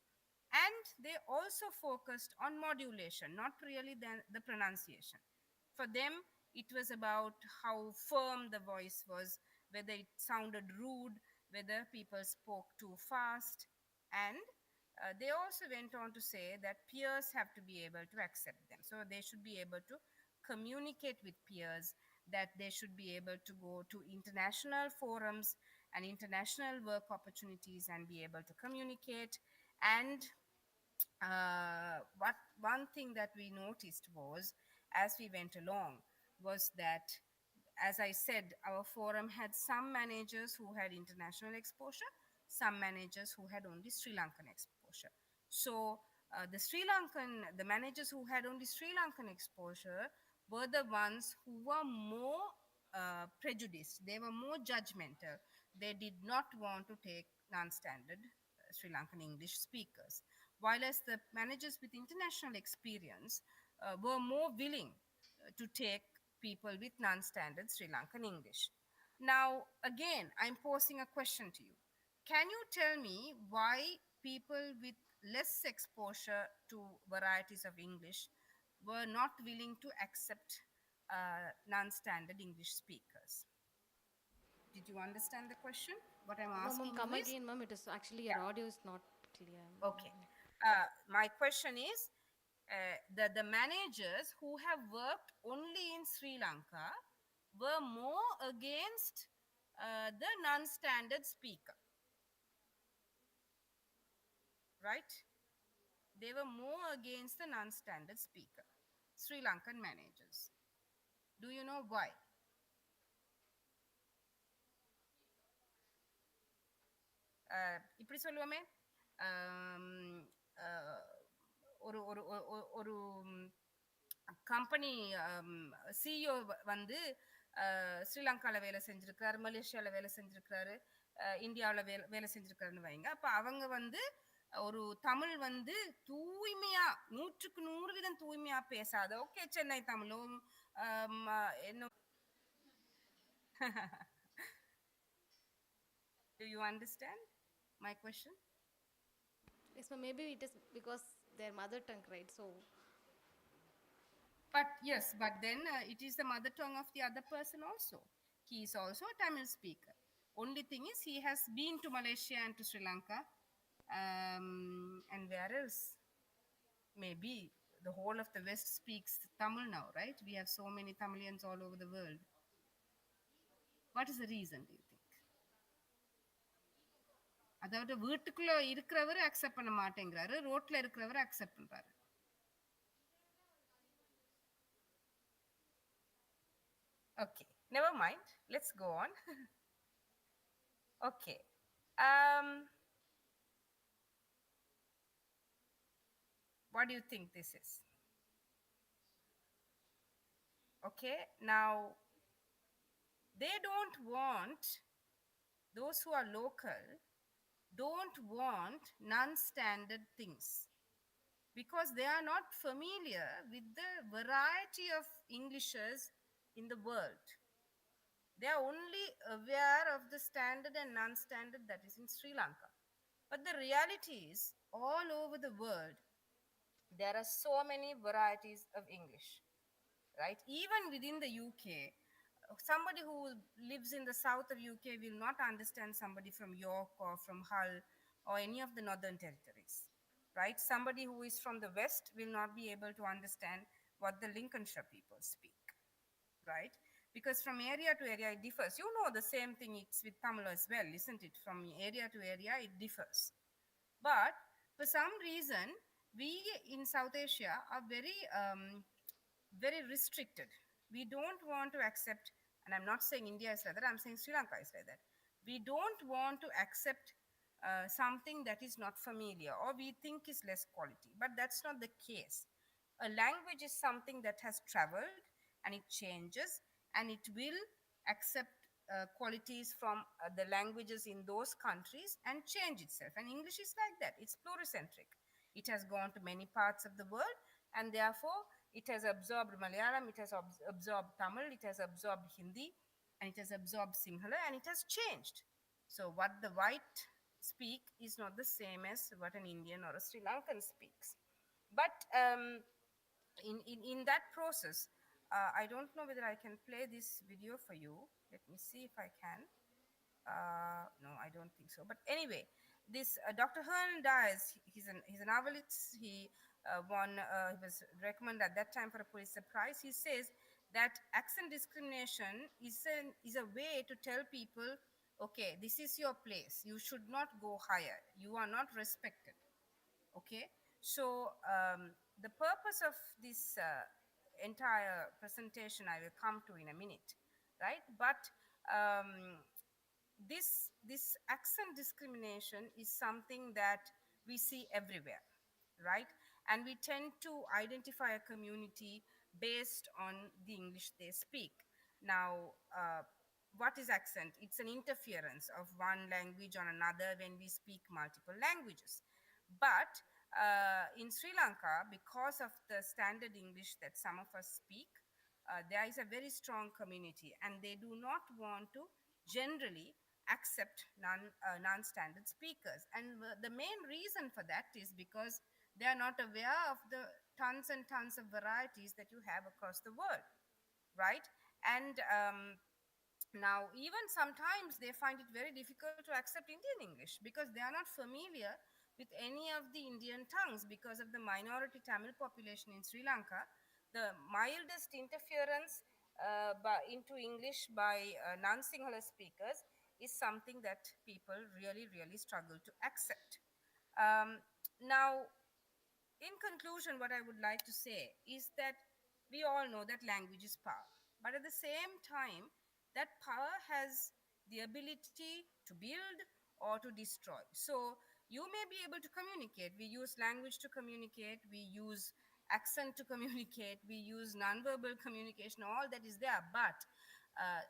And they also focused on modulation, not really the pronunciation. For them, it was about how firm the voice was, whether it sounded rude, whether people spoke too fast. And they also went on to say that peers have to be able to accept them. So they should be able to communicate with peers, that they should be able to go to international forums and international work opportunities and be able to communicate. And what one thing that we noticed was, as we went along, was that, as I said, our forum had some managers who had international exposure, some managers who had only Sri Lankan exposure. So the managers who had only Sri Lankan exposure were the ones who were more prejudiced. They were more judgmental. They did not want to take non-standard Sri Lankan English speakers, while as the managers with international experience were more willing to take people with non-standard Sri Lankan English. Now, again, I'm posing a question to you. Can you tell me why people with less exposure to varieties of English were not willing to accept non-standard English speakers? Did you understand the question? What I'm No, ma'am, asking you come is, again, ma'am. It is actually your yeah, audio is not clear. okay. My question is, the managers who have worked only in Sri Lanka were more against the non-standard speaker, right? They were more against the non-standard speaker, Sri Lankan managers. Do you know why? இப்படி சொல்லுவோமே, ஒரு ஒரு ஒரு- ஒரு company CEO வந்து ஸ்ரீலங்காவில் வேலை செஞ்சிருக்காரு, மலேசியாவில் வேலை செஞ்சிருக்காரு, இந்தியாவில் வேலை செஞ்சிருக்காருன்னு வைங்க. அப்போ அவங்க வந்து ஒரு தமிழ் வந்து தூய்மையா 100% தூய்மையா பேசாத, ஓகே சென்னை தமிழும் என்ன do you understand my question? Yes, ma'am. Maybe it is because their mother tongue, right? So, But yes, but then it is the mother tongue of the other person also. He is also a Tamil speaker. Only thing is he has been to Malaysia and to Sri Lanka. And where else? Maybe the whole of the West speaks Tamil now, right? We have so many Tamilians all over the world. What is the reason, do you think? அதாவது வீட்டுக்குள்ள இருக்கிறவர் accept பண்ண மாட்டேங்கிறாரு, ரோட்ல இருக்கிறவர் accept பண்றாரு. Okay, never mind. Let's go on. Okay. What do you think this is? Okay, now they don't want, those who are local don't want non-standard things because they are not familiar with the variety of Englishes in the world. They are only aware of the standard and non-standard that is in Sri Lanka. But the reality is, all over the world, there are so many varieties of English, right? Even within the UK, somebody who lives in the south of UK will not understand somebody from York or from Hull or any of the northern territories, right? Somebody who is from the west will not be able to understand what the Lincolnshire people speak, right? Because from area to area it differs. You know the same thing it's with Tamil as well, isn't it? From area to area it differs. But for some reason, we in South Asia are very restricted. We don't want to accept, and I'm not saying India is like that, I'm saying Sri Lanka is like that. We don't want to accept something that is not familiar or we think is less quality, but that's not the case. A language is something that has traveled and it changes and it will accept qualities from the languages in those countries and change itself. And English is like that, it's pluricentric. It has gone to many parts of the world and therefore it has absorbed Malayalam, it has absorbed Tamil, it has absorbed Hindi, and it has absorbed Sinhala, and it has changed. So what the white speak is not the same as what an Indian or a Sri Lankan speaks. But in that process, I don't know whether I can play this video for you. Let me see if I can. No, I don't think so. But anyway, this Dr. Hearn Dias, he's a novelist. He was recommended at that time for a Pulitzer Prize. He says that accent discrimination is a way to tell people, okay, this is your place. You should not go higher. You are not respected. Okay, so the purpose of this entire presentation I will come to in a minute, right? But this accent discrimination is something that we see everywhere, right? And we tend to identify a community based on the English they speak. Now, what is accent? It's an interference of one language on another when we speak multiple languages. But in Sri Lanka, because of the standard English that some of us speak, there is a very strong community, and they do not want to generally accept non-standard speakers. And the main reason for that is because they are not aware of the tons and tons of varieties that you have across the world, right? And now, even sometimes they find it very difficult to accept Indian English because they are not familiar with any of the Indian tongues because of the minority Tamil population in Sri Lanka. The mildest interference into English by non-Sinhala speakers is something that people really, really struggle to accept. Now, in conclusion, what I would like to say is that we all know that language is power, but at the same time, that power has the ability to build or to destroy. So you may be able to communicate. We use language to communicate, we use accent to communicate, we use nonverbal communication, all that is there. But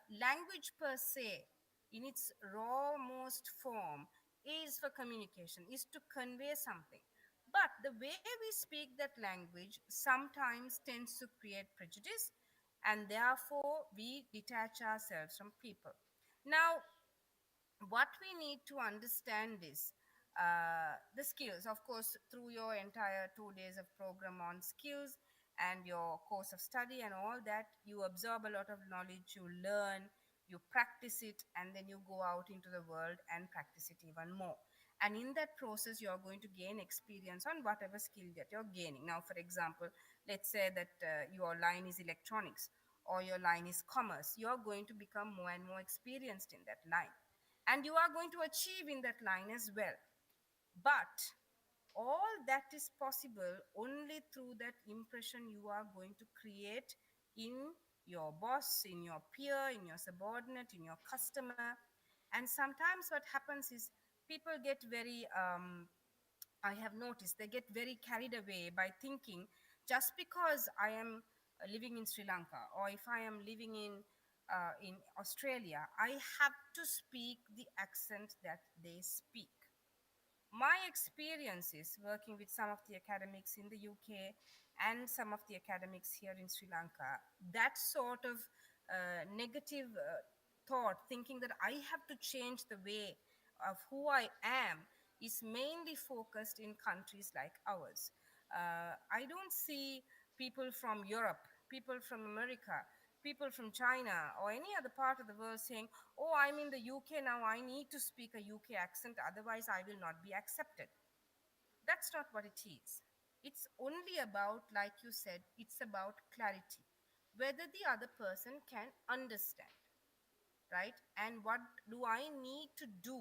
language per se, in its rawmost form, is for communication, is to convey something. But the way we speak that language sometimes tends to create prejudice, and therefore we detach ourselves from people. Now, what we need to understand is the skills. Of course, through your entire 2 days of program on skills and your course of study and all that, you absorb a lot of knowledge, you learn, you practice it, and then you go out into the world and practice it even more. And in that process, you're going to gain experience on whatever skill that you're gaining. Now, for example, let's say that your line is electronics or your line is commerce. You're going to become more and more experienced in that line, and you are going to achieve in that line as well. But all that is possible only through that impression you are going to create in your boss, in your peer, in your subordinate, in your customer. And sometimes what happens is people get very I have noticed they get very carried away by thinking, just because I am living in Sri Lanka, or if I am living in Australia, I have to speak the accent that they speak. My experiences working with some of the academics in the UK and some of the academics here in Sri Lanka, that sort of negative thought, thinking that I have to change the way of who I am, is mainly focused in countries like ours. I don't see people from Europe, people from America, people from China, or any other part of the world saying, oh, I'm in the UK now, I need to speak a UK accent, otherwise I will not be accepted. That's not what it is. It's only about, like you said, it's about clarity, whether the other person can understand, right? And what do I need to do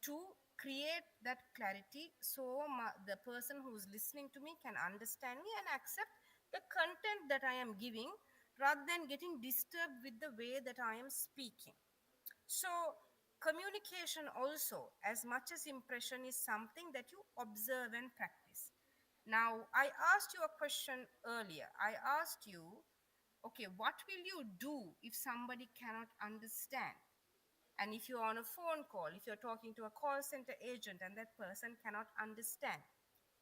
to create that clarity so the person who's listening to me can understand me and accept the content that I am giving, rather than getting disturbed with the way that I am speaking. So, communication also, as much as impression, is something that you observe and practice. Now, I asked you a question earlier. I asked you, okay, what will you do if somebody cannot understand? And if you're on a phone call, if you're talking to a call center agent and that person cannot understand,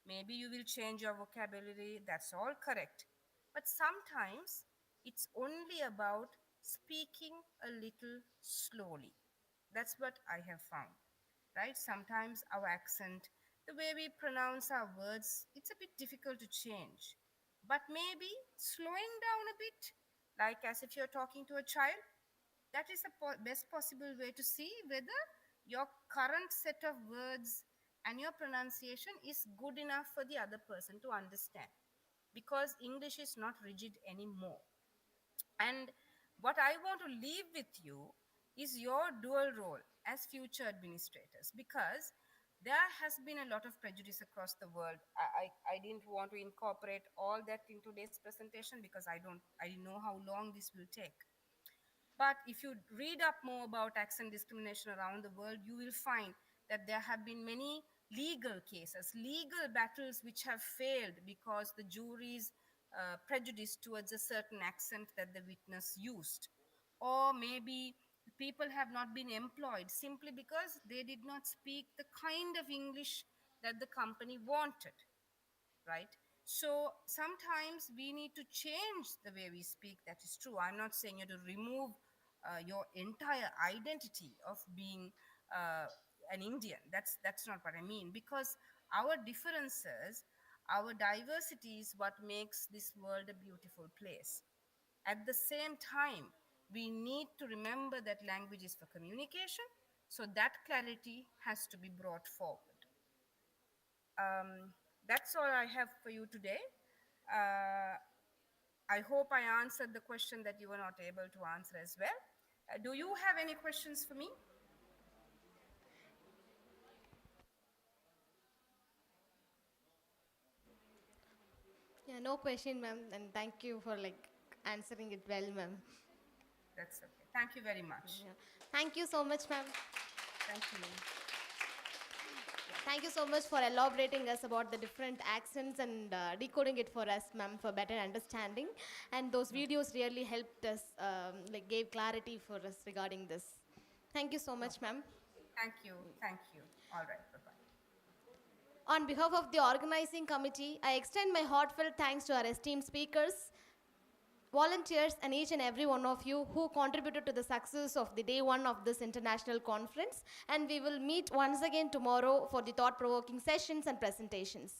maybe you will change your vocabulary, that's all correct. But sometimes it's only about speaking a little slowly. That's what I have found, right? Sometimes our accent, the way we pronounce our words, it's a bit difficult to change. But maybe slowing down a bit, like as if you're talking to a child, that is the best possible way to see whether your current set of words and your pronunciation is good enough for the other person to understand. Because English is not rigid anymore. And what I want to leave with you is your dual role as future administrators, because there has been a lot of prejudice across the world. I didn't want to incorporate all that in today's presentation because I didn't know how long this will take. But if you read up more about accent discrimination around the world, you will find that there have been many legal cases, legal battles which have failed because the jury's prejudice towards a certain accent that the witness used. Or maybe people have not been employed simply because they did not speak the kind of English that the company wanted, right? So sometimes we need to change the way we speak. That is true. I'm not saying you to remove your entire identity of being an Indian. That's not what I mean. Because our differences, our diversity is what makes this world a beautiful place. At the same time, we need to remember that language is for communication, so that clarity has to be brought forward. Um, that's all I have for you today. Uh, I hope I answered the question that you were not able to answer as well. Do you have any questions for me? Yeah, no question, ma'am, and thank you for like answering it well, ma'am. That's okay. Thank you very much. Yeah. Thank you so much, ma'am. Thank you. Thank you so much for elaborating us about the different accents and decoding it for us, ma'am, for better understanding. And those videos really helped us, like gave clarity for us regarding this. Thank you so much, ma'am. Thank you. Thank you. All right. Bye-bye. On behalf of the organizing committee, I extend my heartfelt thanks to our esteemed speakers, volunteers, and each and every one of you who contributed to the success of the day one of this international conference. And we will meet once again tomorrow for the thought-provoking sessions and presentations.